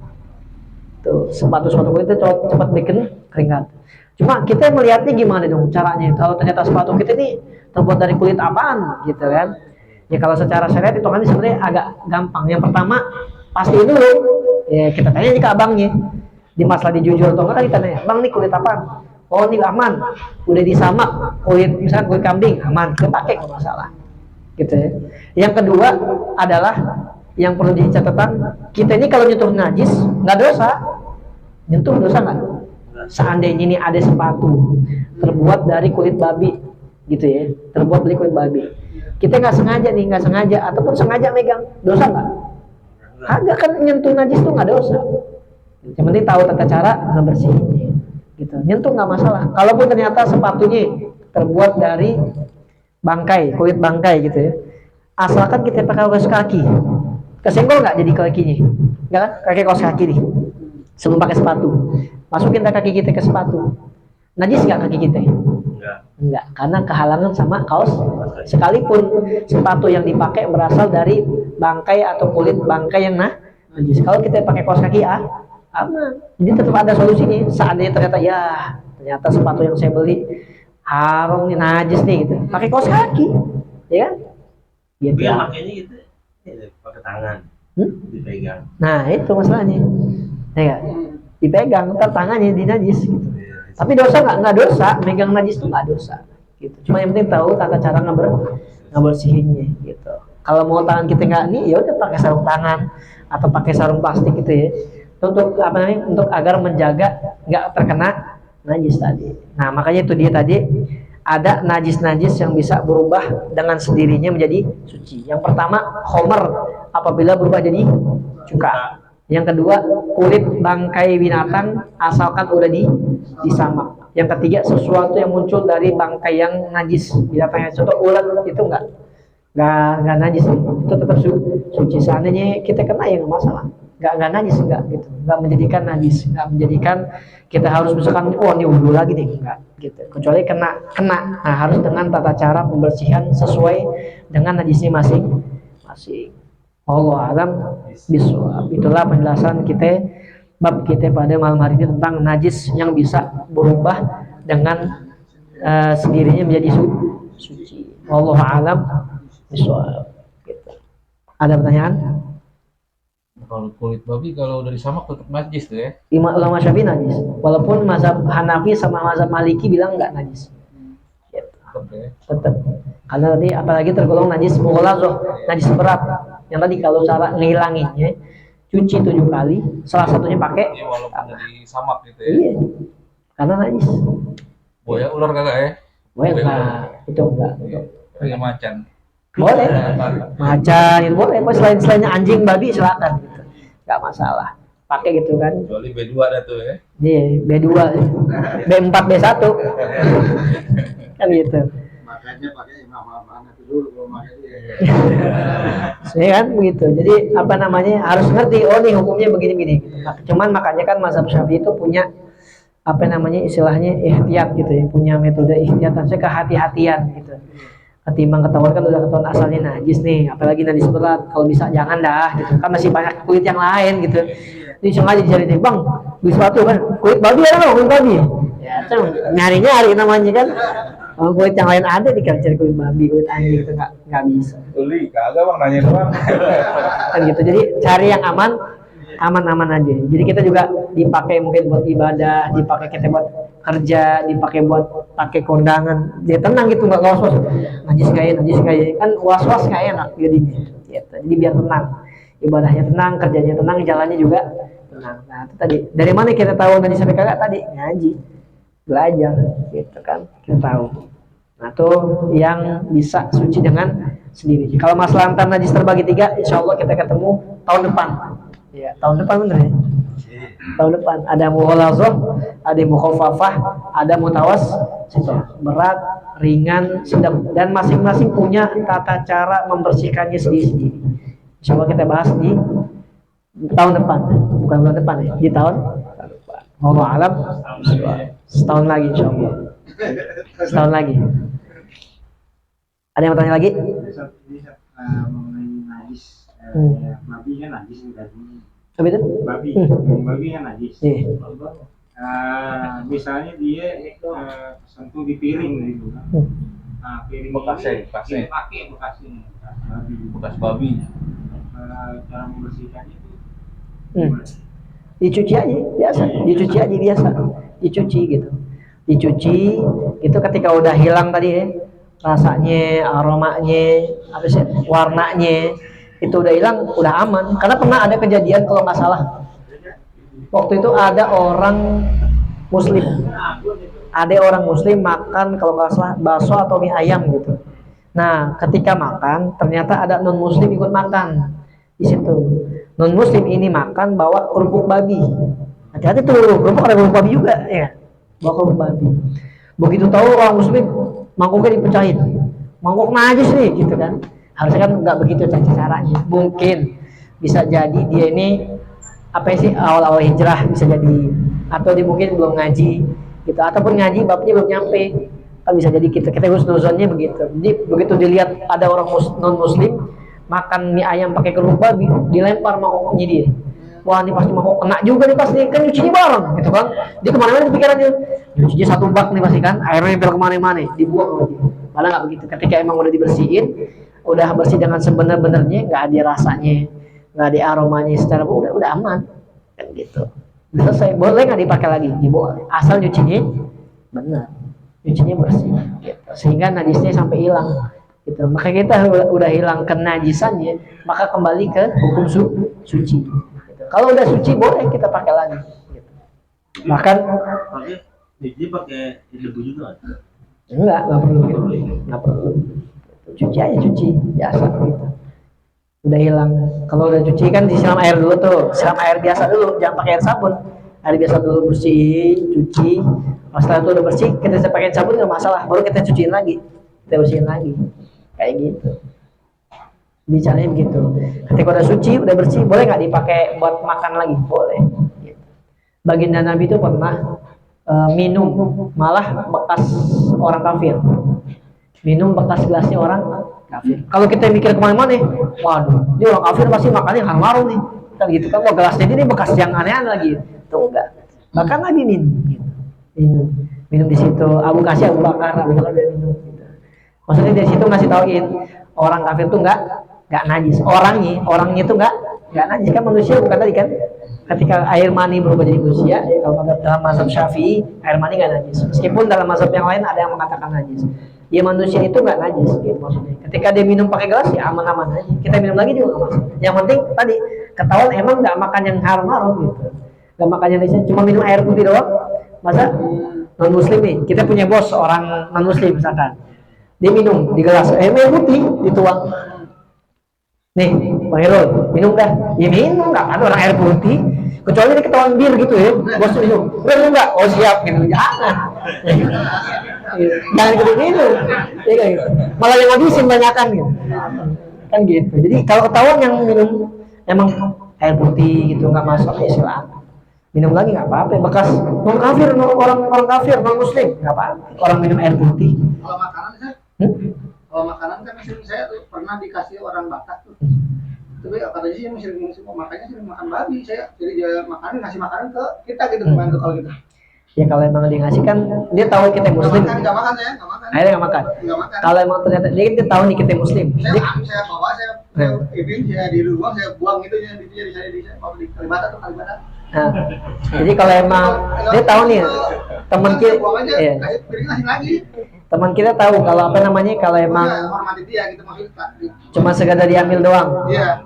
Tuh, sepatu-sepatu kulit itu cepat bikin keringat. Cuma kita melihatnya gimana dong caranya? Kalau ternyata sepatu kita ini terbuat dari kulit apaan gitu kan? Ya kalau secara syariat itu kan sebenarnya agak gampang. Yang pertama, pastiin dulu. Ya kita tanya ke abangnya. Di masalah dijujur atau enggak kita tanya, "Bang, nih kulit apaan?" "Oh, ini aman. Udah disamak. Kulit misalnya kulit kambing, aman. Kita pakai enggak masalah." Gitu ya. Yang kedua adalah yang perlu dicatatkan, kita ini kalau nyentuh najis nggak dosa. Nyentuh dosa nggak? Seandainya ini ada sepatu terbuat dari kulit babi, gitu ya, terbuat dari kulit babi, kita nggak sengaja ataupun sengaja megang, dosa nggak? Agak kan nyentuh najis tuh nggak dosa. Yang penting tahu tata cara ngebersihinnya, gitu. Nyentuh nggak masalah. Kalaupun ternyata sepatunya terbuat dari bangkai, kulit bangkai gitu ya, asalkan kita pakai kaos kaki, Kesenggol nggak jadi kakinya? Nggak kan? Kaki kaos kaki nih. Sebelum pakai sepatu, masukin kaki kita ke sepatu. Najis nggak kaki kita? Enggak. Enggak, karena kehalangan sama kaos. Sekalipun sepatu yang dipakai berasal dari bangkai atau kulit bangkai yang najis. Kalau kita pakai kaos kaki aman. Jadi tetap ada solusinya. Seandainya ternyata sepatu yang saya beli harum nih, najis nih gitu. Pakai kaos kaki, ya kan? Gitu. Tapi yang makanya gitu pakai tangan. Dipegang. Nah, itu masalahnya. Ya kan? Dipegang, ntar tangannya dinajis gitu. Tapi dosa nggak dosa, megang najis itu nggak dosa. Gitu. Cuma yang penting tahu tata cara ngebersihinnya gitu. Kalau mau tangan kita nggak nih, ya udah pakai sarung tangan atau pakai sarung plastik gitu ya. Untuk apa namanya? Untuk agar menjaga nggak terkena najis tadi. Nah, makanya itu dia tadi ada najis-najis yang bisa berubah dengan sendirinya menjadi suci. Yang pertama, khomer apabila berubah jadi cuka. Yang kedua, kulit bangkai binatang asalkan udah disamak. Yang ketiga, sesuatu yang muncul dari bangkai yang najis binatangnya. Contoh ulat itu nggak najis, itu tetap suci. Seandainya kita kena ya nggak masalah, nggak najis, nggak gitu, nggak menjadikan najis, nggak menjadikan kita harus misalkan ini wudhu lagi nih, nggak gitu. Kecuali kena, nah harus dengan tata cara pembersihan sesuai dengan najisnya masing-masing. Allah alam bisawab. Itulah penjelasan bab kita pada malam hari ini tentang najis yang bisa berubah dengan sendirinya menjadi suci. Allah alam bisawab. Gitu. Ada pertanyaan? Kalau kulit babi kalau udah disamak tetap najis tuh ya. Ulama Syafi'i najis. Walaupun mazhab Hanafi sama mazhab Maliki bilang nggak najis. Gitu. Tetap. Karena tadi apalagi tergolong najis mughaladzah, najis berat. Yang tadi kalau cara ngilanginnya cuci 7 kali, salah satunya pakai walaupun udah disamak gitu ya. Iya. Karena najis. Buaya ular kagak ya? Buaya enggak, itu enggak. Kayak macan. Boleh. Macan itu boleh. Selainnya anjing, babi silakan gitu. Enggak masalah. Pakai gitu kan. Kecuali B2 ada tuh ya. Iya, B2, B4, B1. Kan gitu. Makanya pakai imam-imam itu dulu belum pakai Ya kan begitu. Jadi apa namanya harus ngerti. Oh nih hukumnya begini-begini. Cuman makanya kan mazhab Syafi'i itu punya apa namanya istilahnya ihtiyat gitu ya. Punya metode ihtiyat, maksudnya kehati-hatian gitu. Ketimbang ketahuan kan udah ketahuan asalnya najis nih, apalagi najis berat. Kalau bisa jangan dah gitu. Kan masih banyak kulit yang lain gitu. Jadi sengaja dicari nih, bang beli sepatu kan kulit babi ada nggak kulit babi? Ya, nyari namanya kan. Kalau kulit yang lain ada dicari kulit babi, kulit anjing itu nggak bisa. Uli kagak bang nanya doang. Kan gitu. Jadi cari yang aman aja. Jadi kita juga dipakai mungkin buat ibadah, dipakai kita buat kerja, dipakai buat pakai kondangan. Dia tenang gitu, nggak was-was. Najis kayak kan was-was kayak enak jadinya. Gitu. Jadi biar tenang, ibadahnya tenang, kerjanya tenang, jalannya juga tenang. Nah itu tadi. Dari mana kita tahu najis sampai kagak tadi? Ngaji, belajar, gitu kan. Kita tahu. Nah itu yang bisa suci dengan sendiri. Kalau masalah antar najis terbagi 3, insya Allah kita ketemu tahun depan. Ya, tahun depan bener ya. Tahun depan ada mughaladzah, ada mukhaffafah, ada mutawassit, berat, ringan, sedang, dan masing-masing punya tata cara membersihkannya sendiri-sendiri. Insya Allah kita bahas di tahun depan, bukan bulan depan ya, di tahun depan. Allah alam, setahun lagi insya Allah. Setahun lagi. Ada yang bertanya lagi? Mengenai najis, babi kan najis daging. Apa itu? Babi kan najis. Misalnya dia sentuh di piring gitu kan. Nah, piring Bekasnya. pakai bekasnya. Bekas babi. Cara membersihkannya itu Dicuci aja biasa, dicuci gitu. Dicuci itu ketika udah hilang tadi ya, rasanya, aromanya, apa sih, warnanya itu udah hilang, udah aman. Karena pernah ada kejadian kalau nggak salah, waktu itu ada orang muslim makan kalau nggak salah bakso atau mie ayam gitu. Nah ketika makan ternyata ada non muslim ikut makan di situ. Non muslim ini makan bawa kerupuk babi. Hati-hati tuh, kerupuk ada kerupuk babi juga ya, bawa kerupuk babi. Begitu tahu orang muslim, mangkoknya dipecahin, mangkok najis nih gitu kan. Harusnya kan nggak begitu caranya. Mungkin bisa jadi dia ini apa sih awal-awal hijrah bisa jadi, atau dia mungkin belum ngaji gitu, ataupun ngaji babnya belum nyampe, kan bisa jadi kita husnuzonnya begitu. Jadi begitu dilihat ada orang non muslim makan mie ayam pakai kerupuk babi, dilempar mangkoknya dia, wah ini pasti mangkok kena juga nih, pasti kan nyucinya bareng gitu kan, dia kemana-mana pikirannya nyucinya satu bak nih pasti kan, airnya nempel kemana-mana dibuang lagi. Malah nggak begitu, ketika emang udah dibersihin, udah bersih dengan sebenar-benarnya, nggak ada rasanya, nggak ada aromanya, secara udah aman kan gitu, selesai. Boleh nggak dipakai lagi? Ya boleh, asal nyucinya benar, nyucinya bersih gitu. Sehingga najisnya sampai hilang gitu. Maka kita udah hilang kenajisannya, maka kembali ke hukum suci gitu. Kalau udah suci boleh kita pakai lagi gitu. Bahkan Pakai jadi pakai debu juga. nggak perlu gitu. Nggak perlu, cuci aja, cuci biasa gitu, udah hilang. Kalau udah cuci kan disiram air dulu tuh, siram air biasa dulu, jangan pakai air sabun, air biasa dulu, bersihin, cuci. Setelah itu udah bersih, kita pakai sabun nggak masalah, baru kita cuciin lagi, kita bersihin lagi kayak gitu. Bicaranya begitu. Ketika udah suci, udah bersih, boleh nggak dipakai buat makan lagi? Boleh gitu. Baginda Nabi itu pernah minum malah bekas orang kafir, minum bekas gelasnya orang kafir. Kalau kita mikir kemana-mana, waduh, dia orang kafir pasti makannya haram nih, kan gitu kan. Wah, gelasnya ini bekas yang aneh-aneh lagi, itu enggak. Bahkan Nabi minum, gitu. minum di situ. Abu Bakar dia minum. Gitu. Maksudnya dari situ ngasih tauin orang kafir tuh nggak najis. Orangnya tuh nggak najis, kan manusia bukan tadi kan. Ketika air mani berubah jadi manusia, ya, kalau dalam mazhab Syafi'i air mani nggak najis. Meskipun dalam mazhab yang lain ada yang mengatakan najis. Ya manusia itu nggak najis, gitu maksudnya. Ketika dia minum pakai gelas ya aman-aman aja. Kita minum lagi juga nggak masalah. Yang penting tadi ketahuan emang nggak makan yang haram-haram gitu. Nggak makan yang najis, cuma minum air putih doang. Masa non muslim nih, kita punya bos orang non muslim misalkan, dia minum di gelas air putih dituang. Nih, Bang Herul, minum dah. Ya minum, nggak ada orang air putih. Kecuali dia ketahuan bir gitu ya, bos minum. Minum nggak? Oh siap, gitu. Jangan. Jangan gitu minum. Ya, kayak gitu. Malah yang ngabisin banyakan gitu. Kan gitu. Jadi kalau ketahuan yang minum emang air putih gitu nggak masuk, ya silakan. Minum lagi nggak apa-apa. Bekas non kafir, orang kafir, non muslim nggak apa-apa. Orang minum air putih. Kalau makanan kan? Kalau makanan kan saya tuh pernah dikasih orang Batak tuh. Tapi katanya sih makanya sering makan babi. Saya jadi dia ngasih makanan ke kita gitu kemarin tuh kalau gitu. Ya kalau emang dia ngasih kan dia tahu kita muslim. Nggak makan saya, nggak makan. Akhirnya nggak makan. Kalau emang ternyata dia tahu nih kita muslim. Saya bawa, saya di rumah saya buang itu ya di Kalibata tuh Kalibata. Nah, jadi kalau emang dia tahu nih teman kita, ya. Kasih lagi. Teman kita tahu kalau apa namanya, kalau emang hormati dia gitu maksudnya. Cuma sekadar diambil doang. Iya.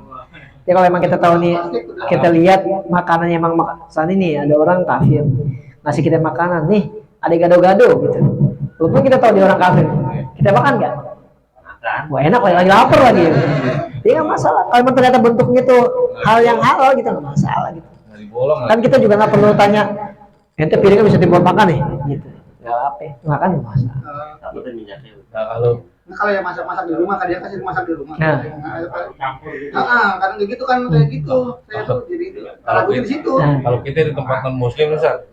Ya kalau emang kita tahu nih, kita lihat makanannya emang saat ini ada orang kafir ngasih kita makanan nih, ada gado-gado gitu. Walaupun kita tahu dia orang kafir, kita makan nggak? Makan. Wah enak, lagi lapar lagi. Dia nggak masalah. Kalau emang ternyata bentuknya tuh hal yang halal gitu nggak masalah gitu. Kan kita juga nggak perlu tanya, ente piringnya bisa dibuat makan nih, gitu. Nggak apa, makan nggak masalah. Takutnya minyaknya. Nah, kalau yang masak di rumah, kadang kasih masak di rumah. Nah. Campur gitu. Kadang gitu kan kayak gitu. Saya tuh jadi kalau di situ. kalau kita di tempat non muslim misal,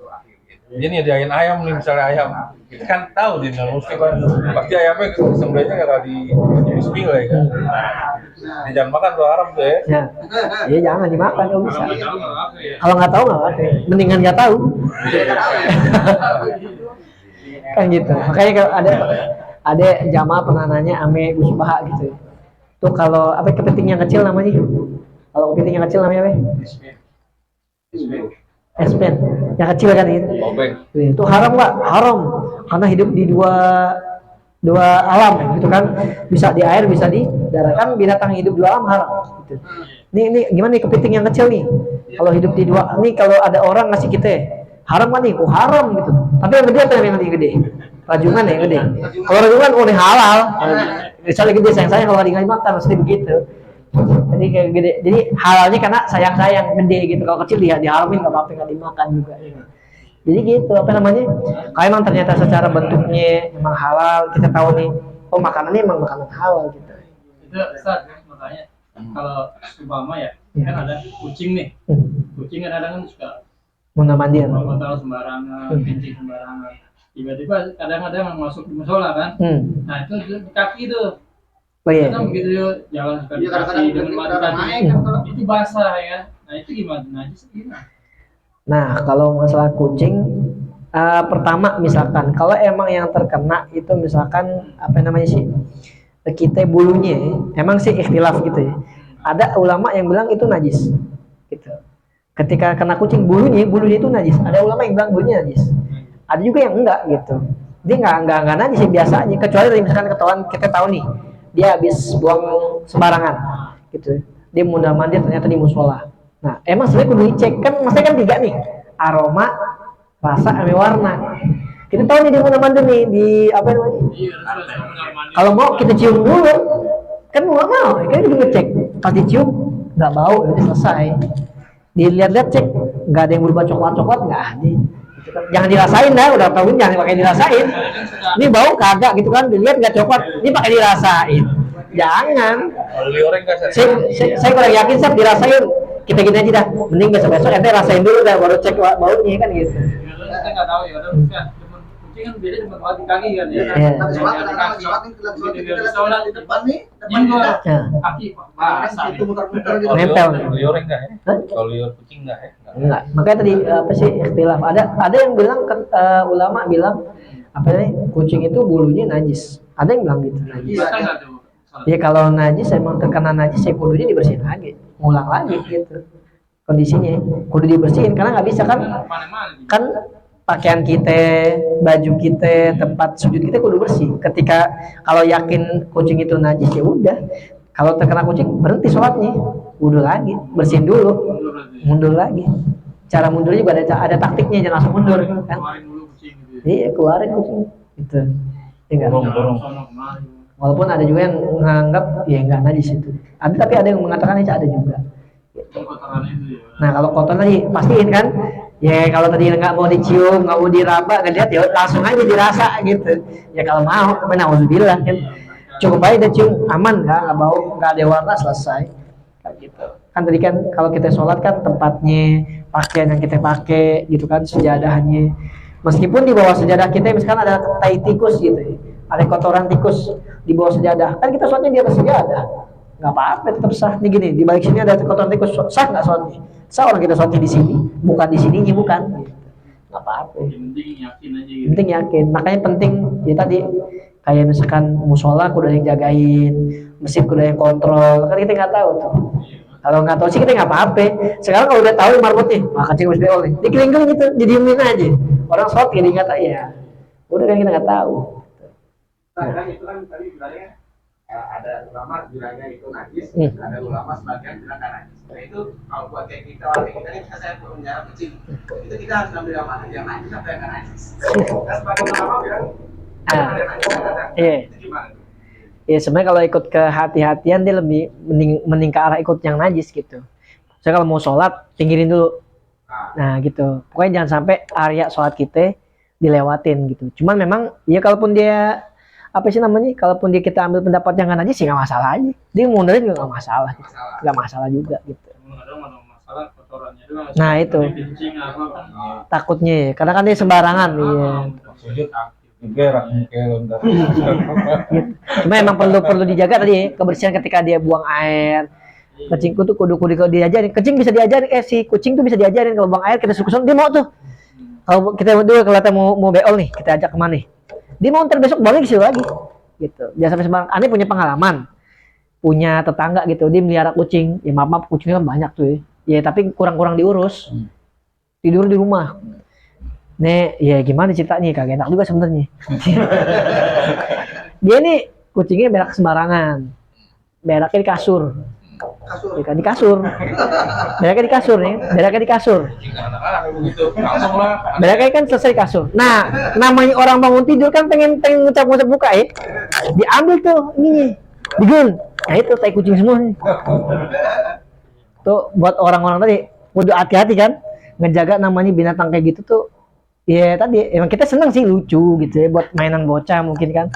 dia nyediain ayam nih, misalnya ayam, kita kan tahu di non muslim kan pasti ayamnya sembelihnya nggak di bismillah ya kan. Dia jangan makan tuh haram tuh ya. Ya, ya jangan dimakan kalau bisa. Kalau nggak tahu nggak apa, mendingan nggak tahu. Kan gitu. Makanya kalau ada jamaah pernah nanya ame Gus Baha gitu. Tuh kalau apa kepiting yang kecil namanya? Kalau kepiting yang kecil namanya apa? Espen. Yang kecil kan itu. Itu haram nggak? Haram. Karena hidup di dua alam gitu kan. Bisa di air, bisa di darat. Kan binatang hidup dua alam haram gitu. Ini gimana nih kepiting yang kecil nih? Kalau hidup di dua, nih kalau ada orang ngasih kita haram kan nih? Oh haram gitu. Tapi yang gede atau yang lebih gede? Rajungan ya yang gede. Kalau rajungan oh ini halal. Misalnya gede sayang kalau nggak dimakan mesti begitu. Jadi kayak gede. Jadi halalnya karena sayang gede gitu. Kalau kecil dia diharamin nggak apa-apa, nggak dimakan juga. Jadi gitu apa namanya? Kalau emang ternyata secara bentuknya emang halal, kita tahu nih, oh makanannya emang makanan halal gitu. Itu Ustaz, makanya kalau umpama ya, kan ada kucing nih. Kucing kadang-kadang kan suka Mondar-mandir. kotor sembarangan, kencing sembarangan. Tiba-tiba kadang-kadang masuk di musola kan. Nah itu di kaki tuh. Oh iya. Kan begitu dia jalan suka di Iya, kaki kadang-kadang dengan kita mati ada tadi. naik kan, kalau- Itu basah ya. Nah itu gimana? Najis gimana? Nah, kalau masalah kucing, pertama misalkan kalau emang yang terkena itu misalkan apa namanya sih, kita bulunya, emang sih ikhtilaf gitu ya. Ada ulama yang bilang itu najis, gitu. Ketika kena kucing bulunya itu najis. Ada ulama yang bilang bulunya najis. Ada juga yang enggak gitu. Dia enggak najis sih biasa aja. Kecuali dari misalkan ketahuan kita tahu nih, dia habis buang sembarangan, gitu. Dia mondar-mandir ternyata di musola. Nah, emang sebenarnya kudu dicek kan, maksudnya kan tiga nih, aroma, rasa, sama warna. Kita tahu nih di mondar-mandir nih di apa namanya? Iya, harus Kalau mau kita cium dulu, kan mau, kan kita ngecek. Pas dicium nggak bau, udah selesai. Dilihat-lihat cek, nggak ada yang berubah coklat-coklat nggak ada. Gitu kan. Jangan dirasain dah, udah tahu jangan pakai dirasain. Ini bau kagak gitu kan, dilihat nggak coklat, ini pakai dirasain. Jangan. Kalau lioreng nggak sih? Saya kurang yakin sih dirasain. Kita gini aja dah, mending besok-besok ente rasain dulu dah, baru cek baunya kan gitu. Saya nggak tahu ya, kadang kan kucing kan beda cuma di kaki kan ya. Iya. Habis sholat, Di kadang-kadang kaki. sholat nih, kita sholat, Begitu kita dia lihat sholat, di depan nih, depan Ini kita. Ya. kaki Kan basah. situ muter-muter gitu. Kalau Nempel. lioreng nggak ya? Hah? Kalau lior kucing nggak ya? Enggak. Makanya tadi apa sih ikhtilaf. Ada yang bilang ulama bilang apa namanya kucing itu bulunya najis. Ada yang bilang gitu najis. Iya. Basah nggak tuh? Ya kalau najis emang terkena najis ya kudunya dibersihin lagi, ngulang lagi gitu. Kondisinya kudu dibersihin karena nggak bisa kan Mana-mana. kan pakaian kita, baju kita, tempat sujud kita kudu bersih. Ketika kalau yakin kucing itu najis ya udah. Kalau terkena kucing berhenti sholatnya, wudhu lagi, bersihin dulu, mundur lagi. Cara mundur juga ada taktiknya, jangan langsung mundur kan? Keluarin dulu kucing gitu. Iya keluarin kucing, gitu. Ya nggak? Burung. Sono kemari. Walaupun ada juga yang menganggap ya nggak najis itu. Ada tapi ada yang mengatakan itu ada juga. Kotoran itu ya. Nah kalau kotor tadi pastiin kan, ya kalau tadi nggak mau dicium, nggak mau diraba, nggak lihat ya langsung aja dirasa gitu. Ya kalau mau, tapi nauzubillah kan, cukup aja dia cium aman nggak bau, nggak ada warna selesai. Kayak gitu. Kan tadi kan kalau kita sholat kan tempatnya, pakaian yang kita pakai gitu kan, sejadahnya. Meskipun di bawah sejadah kita misalkan ada tai tikus gitu, ya, ada kotoran tikus di bawah sejadah, kan kita sholatnya di atas sejadah. Nggak apa-apa, tetap sah. Nih gini, di balik sini ada kotoran tikus, sah nggak sholatnya? Sah orang kita sholatnya di sini, bukan di sininya, bukan. Nggak apa-apa. Yang penting yakin aja Yang gitu. penting yakin. Makanya penting ya tadi kayak misalkan musola kudu ada yang jagain, masjid kudu ada yang kontrol. Kan kita nggak tahu tuh. Kalau nggak tahu sih kita nggak apa-apa. Sekarang kalau udah tahu marbotnya, kencing musbeol nih, dikeling-keling gitu, didiemin aja. Orang sholat jadi nggak tahu ya. Udah kan kita nggak tahu. Kan itu kan tadi bilangnya ada ulama bilangnya itu najis, ada ulama sebagian bilang kan najis. Nah itu kalau buat kayak kita ini bisa saya penjara kecil, itu kita harus ambil yang mana, yang najis atau yang nggak najis. Dan sebagian ulama bilang ada najis, ada. Iya. Itu gimana? Ya sebenarnya kalau ikut kehati-hatian dia lebih mending ke arah ikut yang najis gitu. Saya kalau mau sholat pinggirin dulu. Nah gitu. Pokoknya jangan sampai area sholat kita dilewatin gitu. Cuman memang ya kalaupun dia apa sih namanya? Kalaupun dia kita ambil pendapat yang nggak najis sih nggak masalah aja. Dia mundurin juga nggak masalah. Nggak masalah juga gitu. Kadang ada masalah kotorannya doang. Nah, itu. Kencing apa kan. Takutnya ya. Karena kan dia sembarangan. Iya. Sujud gerak mungkin. Gitu. Cuma emang perlu dijaga tadi ya, kebersihan ketika dia buang air. Kucingku tuh kudu diajarin. Kucing bisa diajarin, si kucing tuh bisa diajarin kalau buang air kita susun dia mau tuh. Kalau kita dulu kalau kita mau beol nih, kita ajak kemana nih? Dia mau ntar besok balik ke situ lagi. Gitu. Jangan sampai sembarang. Aneh punya pengalaman. Punya tetangga gitu, dia melihara kucing. Ya maaf kucingnya kan banyak tuh ya. Ya tapi kurang-kurang diurus. Tidur di rumah. Nih, ya gimana ceritanya? Kagak enak juga sebenarnya. Dia nih kucingnya berak sembarangan. Beraknya di kasur. Di kasur. Beraknya di kasur nih. Beraknya di kasur. Anak-anak begitu langsung lah. Beraknya kan selesai kasur. Nah, namanya orang bangun tidur kan pengen ngucap-ngucap buka ya. Diambil tuh ini. Digun. Nah itu tai kucing semua nih. Tuh buat orang-orang tadi kudu hati-hati kan ngejaga namanya binatang kayak gitu tuh. Ya tadi emang kita seneng sih lucu gitu ya buat mainan bocah mungkin kan.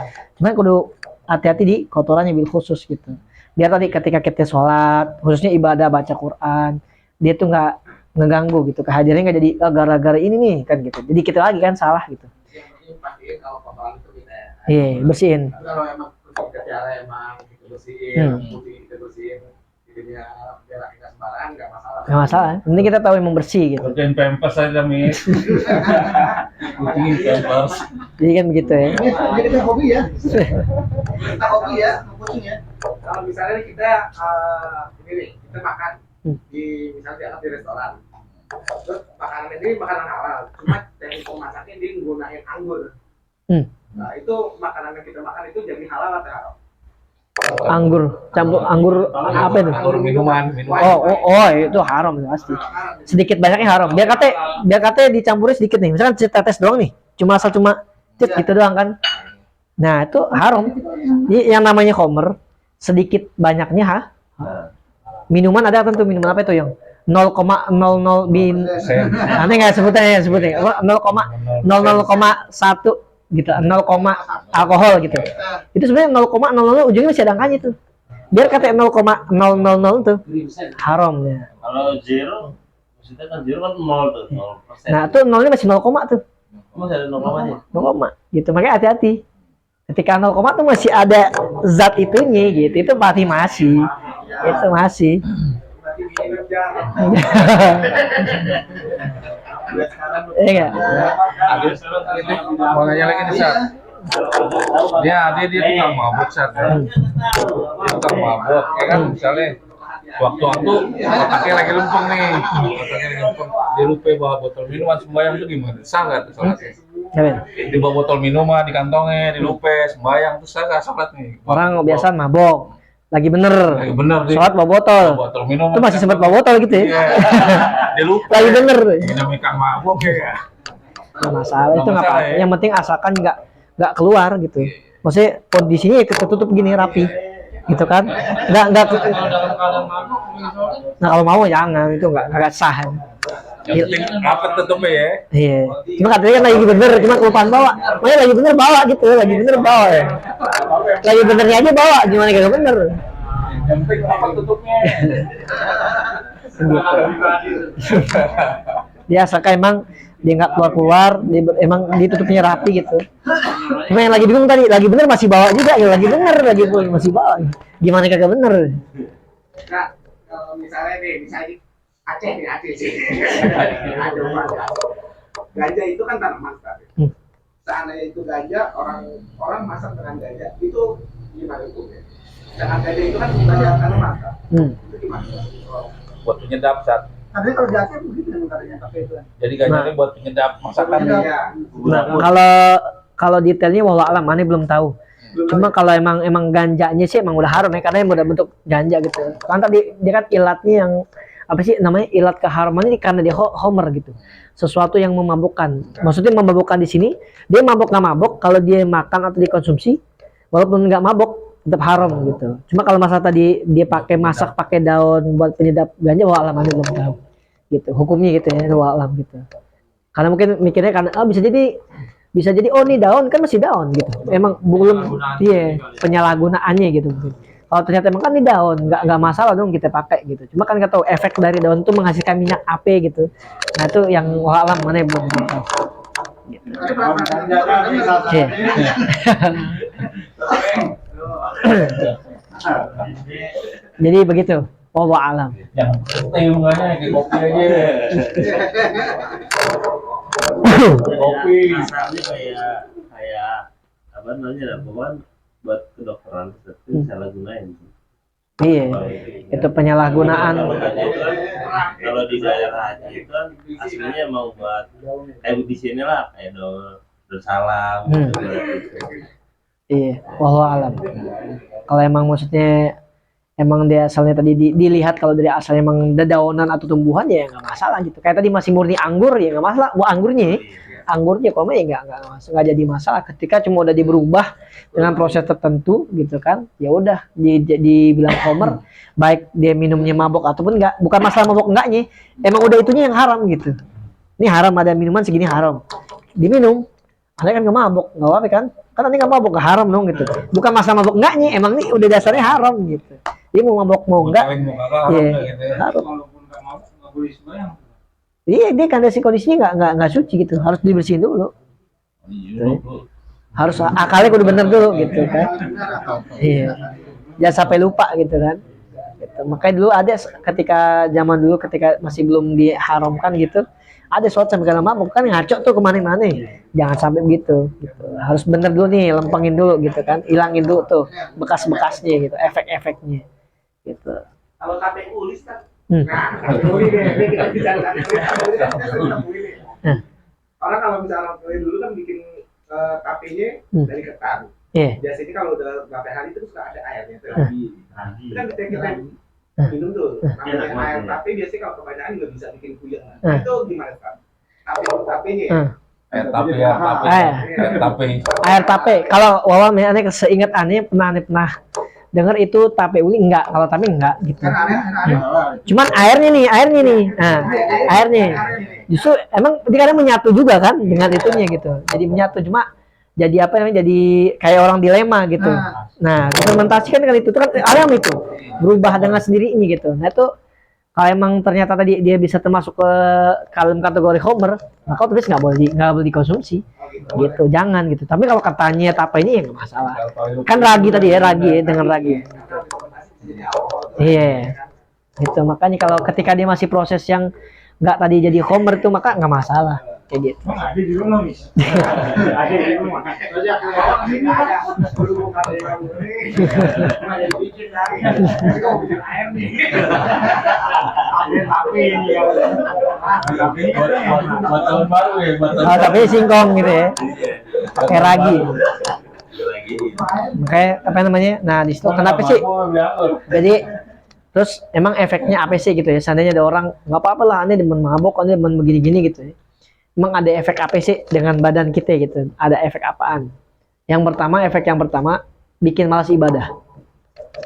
Cuman kudu hati-hati di kotorannya bil khusus gitu. Biar tadi ketika kita sholat, khususnya ibadah baca Quran, dia tuh nggak ngeganggu gitu, kehadirannya nggak jadi gara-gara ini nih kan gitu. Jadi kita lagi kan salah gitu. Yang penting pastiin kalau kotoran itu kita ya. Iya, bersihin. Tapi kalau emang gejala emang kita bersihin, putih kita bersihin, jadinya biar kita sembarangan nggak masalah. Nggak masalah. Ini kita tahu emang bersih gitu. Kerjain pampers aja mis. Kucing pampers. Jadi kan begitu ya. Jadi kita hobi ya. Kita hobi ya, kucing ya. Kalau misalnya kita ini nih, kita makan di misalnya di restoran. Terus makanan ini makanan halal, cuma teknik pemasaknya dia menggunakan anggur. Nah itu makanan yang kita makan itu jadi halal atau haram? Anggur, campur anggur apa itu? Anggur minuman. Oh, itu haram pasti. Sedikit banyaknya haram. Biar kate dicampurin sedikit nih. Misalkan tetes doang nih, cuma cet gitu doang kan. Nah, itu haram. Jadi yang namanya khamr sedikit banyaknya minuman ada tentu minuman apa itu yang 0,00 bin. Nanti nggak sebutnya 0,00,1 gitu, 0, alkohol gitu. Itu sebenarnya 0,00 ujungnya masih ada angkanya tuh. Biar kata 0,000 tuh haram ya. Kalau zero, maksudnya kan zero kan 0 tuh, 0%. Nah, tuh nolnya masih 0, tuh. Masih ada 0,-nya. 0, gitu. Makanya hati-hati. Ketika 0, tuh masih ada zat itunya gitu. Itu pasti masih. Itu masih. Iya enggak? Mau nanya lagi nih Sat. Dia tukang mabuk Sat. Dia tukang mabuk. Ya kan misalnya waktu-waktu otaknya lagi lempeng nih. Dia lupa bawa botol minuman sembahyang itu gimana? Sah nggak tuh sholatnya? Dia bawa botol minuman di kantongnya, dilupa sembahyang tuh sah nggak sholat nih? Orang biasa mabok. Lagi bener sih. Sholat bawa botol. Botol minum. Itu masih sempat bawa botol gitu ya. Iya. Dia lupa. Lagi bener. Dinamika mabuk ya. Nggak masalah itu nggak apa-apa. Yang penting asalkan nggak keluar gitu. Maksudnya kondisinya ketutup gini rapi, gitu kan? Nggak. Kalau dalam keadaan mabuk, Nah kalau mau jangan itu nggak sah. Yang penting rapat tutupnya ya. Iya. Cuma katanya kan lagi bener, cuma kelupaan bawa. Makanya lagi bener bawa gitu, lagi bener bawa ya. Lagi benernya aja bawa, gimana kagak bener? Yang penting rapat tutupnya. Dia asalkan emang dia nggak keluar, emang ditutupnya rapi gitu. Cuma yang lagi bingung tadi, lagi bener masih bawa juga, ya lagi bener lagi masih bawa. Gimana kagak bener? Nah, kalau misalnya nih, Aceh sih. Ganja itu kan tanaman tadi. Seandainya itu ganja, orang masak dengan ganja, itu gimana hukumnya? Dengan ganja itu kan tanaman kan? Itu gimana? Buat penyedap Sat. Tapi kalau di Aceh begitu yang katanya pakai itu. Jadi ganyanya buat penyedap masakan. Iya. Nah, kalau detailnya wallah alam, aneh belum tahu. Cuma kalau emang ganjanya sih emang udah haram ya, karena yang udah bentuk ganja gitu. Kan tadi dia kan ilatnya yang apa sih namanya, ilat keharamannya karena dia homer gitu, sesuatu yang memabukkan. Maksudnya memabukkan di sini dia mabuk nggak mabuk, kalau dia makan atau dikonsumsi walaupun nggak mabuk tetap haram gitu. Cuma kalau masalah tadi dia pakai masak pakai daun buat penyedap ganja, wallah alam belum tahu gitu hukumnya gitu ya, wallah alam gitu. Karena mungkin mikirnya karena bisa jadi oh nih daun kan masih daun gitu, emang belum penyalahgunaannya gitu mungkin. Kalau ternyata emang kan ini daun, nggak masalah dong kita pakai gitu. Cuma kan nggak tahu efek dari daun itu menghasilkan minyak apa gitu. Nah itu yang walam mana yang belum tahu. Gitu. Iya. Jadi begitu. Wallahu alam. Yang penting hubungannya kayak kopi aja. Kopi misalnya kayak apa namanya, pokoknya buat kedokteran itu salah gunain. Iya, itu penyalahgunaan. Kalau di daerah Aceh itu kan aslinya mau buat kayak di sini lah, kayak daun salam. Iya, wallahu alam. Kalau emang maksudnya emang dia asalnya tadi dilihat kalau dari asalnya emang dedaunan atau tumbuhan ya nggak masalah gitu. Kayak tadi masih murni anggur ya nggak masalah. Wah anggurnya kalau ya nggak jadi masalah. Ketika cuma udah diberubah dengan proses tertentu gitu kan, ya udah dibilang homer, baik dia minumnya mabok ataupun enggak, bukan masalah mabok enggaknya, emang udah itunya yang haram gitu. Ini haram, ada minuman segini haram, diminum, ada kan nggak mabok, nggak apa kan? Kan nanti nggak mabok, nggak haram dong gitu. Bukan masalah mabok enggaknya, emang ini udah dasarnya haram gitu. Dia mau mabok mau enggak, Kawin mau kakak haram iya. dah gitu ya. Haram. Walaupun nggak boleh sembahyang. Iya, dia kondisinya nggak suci gitu, harus dibersihin dulu. Iya. Harus akalnya kudu bener dulu gitu kan. Iya. Jangan sampai lupa gitu kan. Gitu. Makanya dulu ada ketika zaman dulu ketika masih belum diharamkan gitu, ada sholat sampai karena mabuk kan ngaco tuh kemana-mana. Jangan sampai begitu. Gitu. Harus bener dulu nih, lempengin dulu gitu kan, hilangin dulu tuh bekas-bekasnya gitu, efek-efeknya. Gitu. Kalau KPU list kan, Hmm. nah, ini deh, kita bicara KPU ini. Nah. Orang kalau misalnya dulu kan bikin KP-nya dari ketan. Iya. Biasanya kalau udah berapa hari itu suka ada airnya tuh. Itu kan kita minum tuh. Namanya air KP biasanya kalau kebanyakan nggak bisa bikin puyeng. Itu gimana kan? KP-nya ya. Air tape ya, tape. Air tape. Air tape. Kalau Wawan aneh seingat aneh pernah dengar itu tape uli enggak, kalau tape enggak gitu. Kan air. Cuman airnya nih. Nah, airnya. Justru emang dia kadang menyatu juga kan dengan itunya gitu. Jadi menyatu cuma jadi apa namanya? Jadi kayak orang dilema gitu. Nah, implementasikan dengan itu kan alam itu berubah dengan sendirinya gitu. Nah, itu kalau emang ternyata tadi dia bisa termasuk ke dalam kategori homer, maka otomatis nggak boleh dikonsumsi. Gitu, jangan gitu. Tapi kalau katanya tape ini ya nggak masalah. Kan ragi tadi ya, dengan ragi. Iya. Gitu. Makanya kalau ketika dia masih proses yang nggak tadi jadi homer itu maka nggak masalah. Kayak gitu. Ada di rumah, Mis. Ada di rumah. Buat tahun baru ya, buat tahun Oh, tapi singkong gitu ya. Pakai ragi. Lagi. Kayak apa namanya? Nah, di situ kenapa sih? Jadi terus emang efeknya apa sih gitu ya? Seandainya ada orang nggak apa-apa lah, aneh demen mabok, aneh demen begini-gini gitu ya. Emang ada efek apa sih dengan badan kita gitu? Ada efek apaan? Efek yang pertama bikin malas ibadah.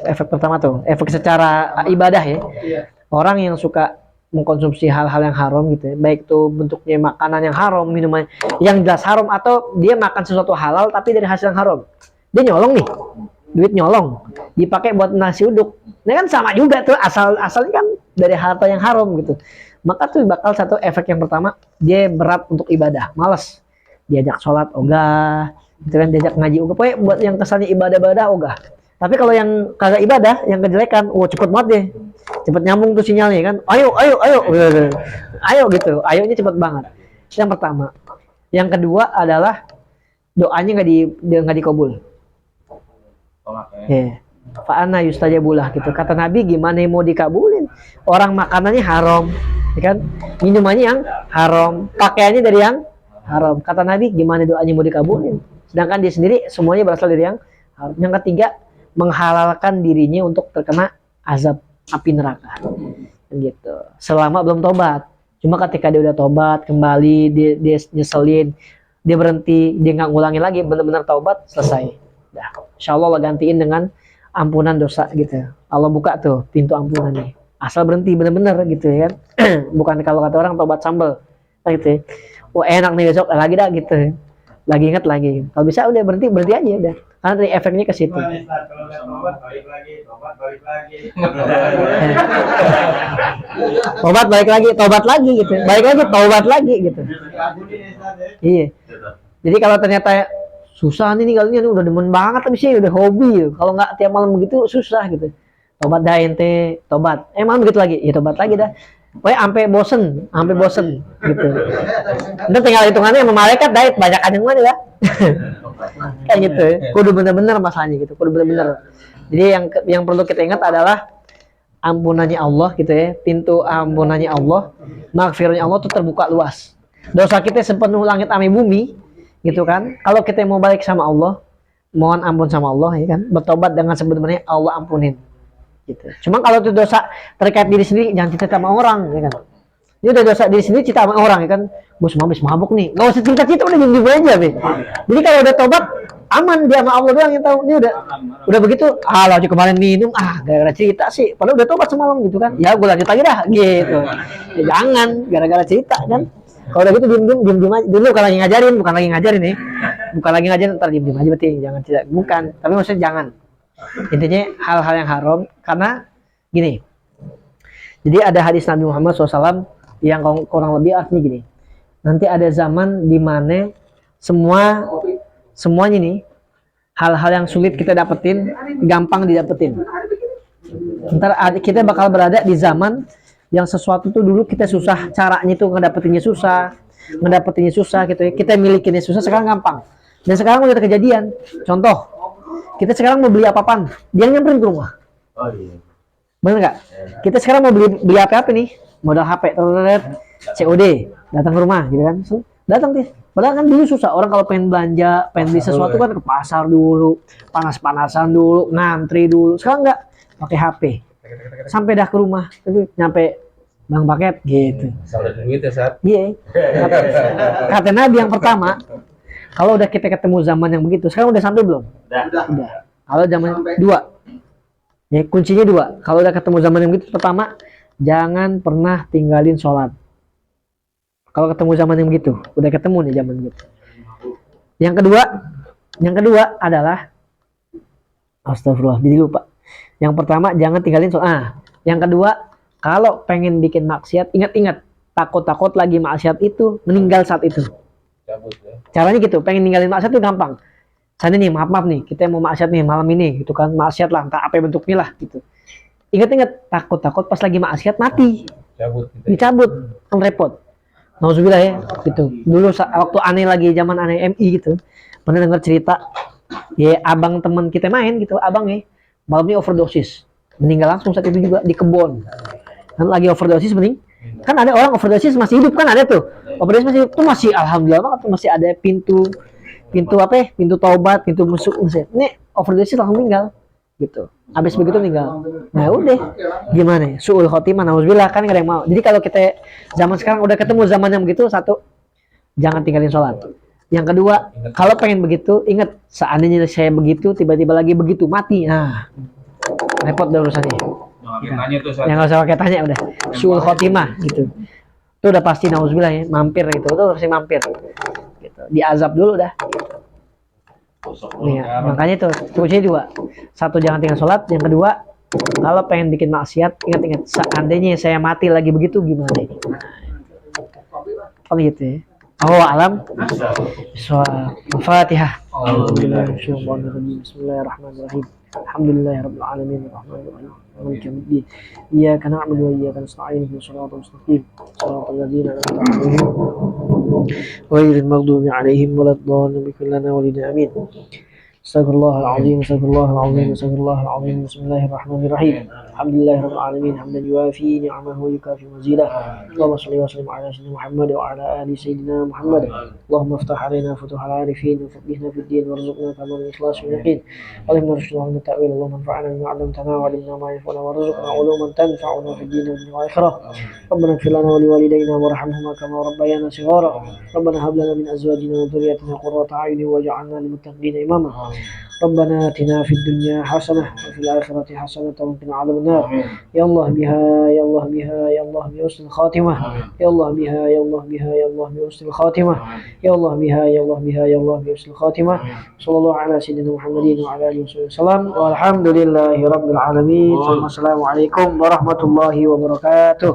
Efek pertama tuh, efek secara ibadah ya. Orang yang suka mengkonsumsi hal-hal yang haram gitu ya, baik tuh bentuknya makanan yang haram, minuman yang jelas haram, atau dia makan sesuatu halal tapi dari hasil yang haram. Dia nyolong nih, duit nyolong, dipakai buat nasi uduk. Ini kan sama juga tuh, asalnya kan dari harta yang haram gitu. Maka tuh bakal satu efek yang pertama, dia berat untuk ibadah, malas. Diajak sholat ogah, gitu kan, diajak ngaji ogah. Pokoknya buat yang kesannya ibadah-ibadah ogah. Tapi kalau yang kagak ibadah, yang kejelekan, cepet banget deh. Cepet nyambung tuh sinyalnya kan. Ayo gitu. Ayonya cepet banget. Yang pertama. Yang kedua adalah doanya nggak dikabul. Ya. Fa'ana yustajabulah gitu. Kata Nabi, gimana yang mau dikabulin? Orang makanannya haram, ya kan? Minumannya yang haram, pakaiannya dari yang haram. Kata Nabi, gimana doanya mau dikabulin? Sedangkan dia sendiri semuanya berasal dari yang haram. Yang ketiga, menghalalkan dirinya untuk terkena azab api neraka. Gitu. Selama belum tobat. Cuma ketika dia udah tobat, kembali dia nyeselin, dia berhenti, dia nggak ngulangin lagi, benar-benar tobat, selesai. Dah. Insya Allah Allah gantiin dengan ampunan dosa gitu. Allah buka tuh pintu ampunan nih. Asal berhenti bener-bener gitu ya kan. Bukan kalau kata orang tobat sambel gitu ya. Enak nih besok lagi dah gitu. Lagi ingat lagi. Kalau bisa udah berhenti aja udah. Karena dari efeknya ke situ. Tobat balik lagi gitu. Tobat lagi gitu. Iya. Jadi kalau ternyata susah nih kali ini udah demen banget tapi sih udah hobi. Kalau nggak tiap malam begitu susah gitu. Tobat dah ente, tobat. Emang begitu lagi? Ya tobat lagi dah. Pokoknya sampai bosen gitu. Udah tinggal hitungannya sama malaikat dah banyak yang mana ya. Kayak gitu. Kudu bener-bener masalahnya gitu. Kudu bener-bener. Jadi yang perlu kita ingat adalah ampunannya Allah gitu ya. Pintu ampunannya Allah, maghfirahnya Allah tuh terbuka luas. Dosa kita sepenuh langit ame bumi gitu kan. Kalau kita mau balik sama Allah, mohon ampun sama Allah ya kan, bertobat dengan sebenarnya Allah ampunin gitu. Cuma kalau itu dosa terkait diri sendiri, jangan cerita sama orang ya kan. Ini udah dosa diri sendiri, cerita sama orang ya kan. Bos mabuk nih, nggak usah cerita udah diem aja be. Jadi kalau udah tobat aman, dia sama Allah doang yang tahu. Ini udah begitu, lo kemarin minum gara-gara cerita sih, padahal udah tobat semalam gitu kan. Ya gue lanjut lagi dah gitu. Ya, jangan gara-gara cerita kan. Kalau udah gitu diem aja. Dulu bukan lagi ngajarin nih. Bukan lagi ngajarin, ntar diem aja berarti jangan tidak. Bukan, tapi maksudnya jangan. Intinya hal-hal yang haram karena gini. Jadi ada hadis Nabi Muhammad SAW yang kurang lebih artinya gini. Nanti ada zaman di mana semuanya nih hal-hal yang sulit kita dapetin gampang didapetin. Ntar kita bakal berada di zaman yang sesuatu tuh dulu kita susah, caranya tuh ngedapetinnya susah gitu ya. Kita milikinnya susah, sekarang gampang. Dan sekarang udah kejadian. Contoh, kita sekarang mau beli apa-apaan, dia nyamperin ke rumah. Oh iya. Bener nggak? Kita sekarang mau beli apa nih? Modal HP, COD, datang ke rumah, gitu kan? Datang deh. Padahal kan dulu susah. Orang kalau pengen belanja, pengen beli sesuatu kan ke pasar dulu, panas-panasan dulu, ngantri dulu. Sekarang nggak, pakai HP. Sampai dah ke rumah, tapi nyampe bang paket gitu. Salah duit ya saat. Iya. Kata Nabi yang pertama, kalau udah kita ketemu zaman yang begitu, sekarang udah sampai belum? Udah. Kalau zaman dua, ya kuncinya dua. Kalau udah ketemu zaman yang begitu, pertama, jangan pernah tinggalin sholat. Kalau ketemu zaman yang begitu, udah ketemu nih zaman begitu. Yang kedua adalah, astagfirullah, jadi lupa. Yang pertama, jangan tinggalin sholat. Yang kedua, kalau pengen bikin maksiat, ingat-ingat, takut-takut lagi maksiat itu meninggal saat itu. Cabut ya. Caranya gitu, pengen ninggalin maksiat itu gampang. Misalnya nih, maaf nih, kita mau maksiat nih malam ini, gitu kan, maksiat lah, entah apa bentuknya lah, gitu. Ingat-ingat, takut-takut pas lagi maksiat mati, Cabut gitu. dicabut, kan repot. Nauzubillah ya, gitu. Dulu waktu aneh lagi, zaman aneh MI gitu, pernah dengar cerita, ya abang teman kita main gitu, abangnya, malamnya overdosis, meninggal langsung saat itu juga di kebun. Kan lagi overdosis mending, kan ada orang overdosis masih hidup kan, ada tuh. Overdosis masih hidup tuh masih alhamdulillah banget tuh, masih ada pintu apa ya, pintu taubat, pintu musuh. Ini overdosis langsung meninggal gitu. Habis begitu meninggal. Nah udah, gimana? Suul khotimah, nauzubillah, kan gak ada yang mau. Jadi kalau kita zaman sekarang udah ketemu zaman yang begitu, satu, jangan tinggalin sholat. Yang kedua, kalau pengen begitu, ingat, seandainya saya begitu, tiba-tiba lagi begitu, mati. Nah, repot dah urusannya. Tanya tuh saat. Yang nggak usah pakai tanya udah. Suul khotimah gitu. Itu udah pasti nauzubillah ya, mampir gitu. Itu pasti mampir. Gitu. Diazab dulu dah. Ya, makanya itu kuncinya dua. Satu, jangan tinggal sholat. Yang kedua, kalau pengen bikin maksiat, ingat-ingat, seandainya saya mati lagi begitu gimana ini? Oh gitu ya. Oh alam. Al-Fatihah. Bismillahirrahmanirrahim. Alhamdulillahirabbil alamin arrahmanir rahim maliki yaumiddin iyyaka na'budu wa iyyaka nasta'in ihdinas siratal mustaqim siratal ladzina an'amta 'alaihim ghairil maghdubi 'alaihim waladdallin amin. Astagfirullahal azim, astagfirullahal azim, astagfirullahal azim. Bismillahirrahmanirrahim. Alhamdulillahirabbil alamin hamdan yuwafi ni'amahu wa yukafi mazidah. Allahumma shalli wa sallim ala sayyidina Muhammad wa ala ali sayyidina Muhammad. Allahumma iftah alaina futuhal arifin wa faqihna fid din warzuqna tamamal ikhlas wal yaqin. Allahumma arshidna wa ta'wil. Allahumma anfa'na bima 'allamtana wa 'allimna ma yanfa'una warzuqna 'uluman tanfa'una fid din wal akhirah. Rabbana ighfir lana wa liwalidayna warhamhuma kama rabbayana shighara. Rabbana hab lana min azwajina wa dhurriyyatina qurrata a'yunin waj'alna lil muttaqina imama. ربنا آتنا في الدنيا حسنة وفي الآخرة حسنة وقنا عذاب النار يا الله بها يا الله بها يا الله بحسن الخاتمة يا الله بها يا الله بها يا الله بحسن الخاتمة يا الله بها يا الله بها يا الله بحسن الخاتمة صلى الله على سيدنا محمد وعلى آله وصحبه وسلم والحمد لله رب العالمين. Wassalamualaikum warahmatullahi wabarakatuh.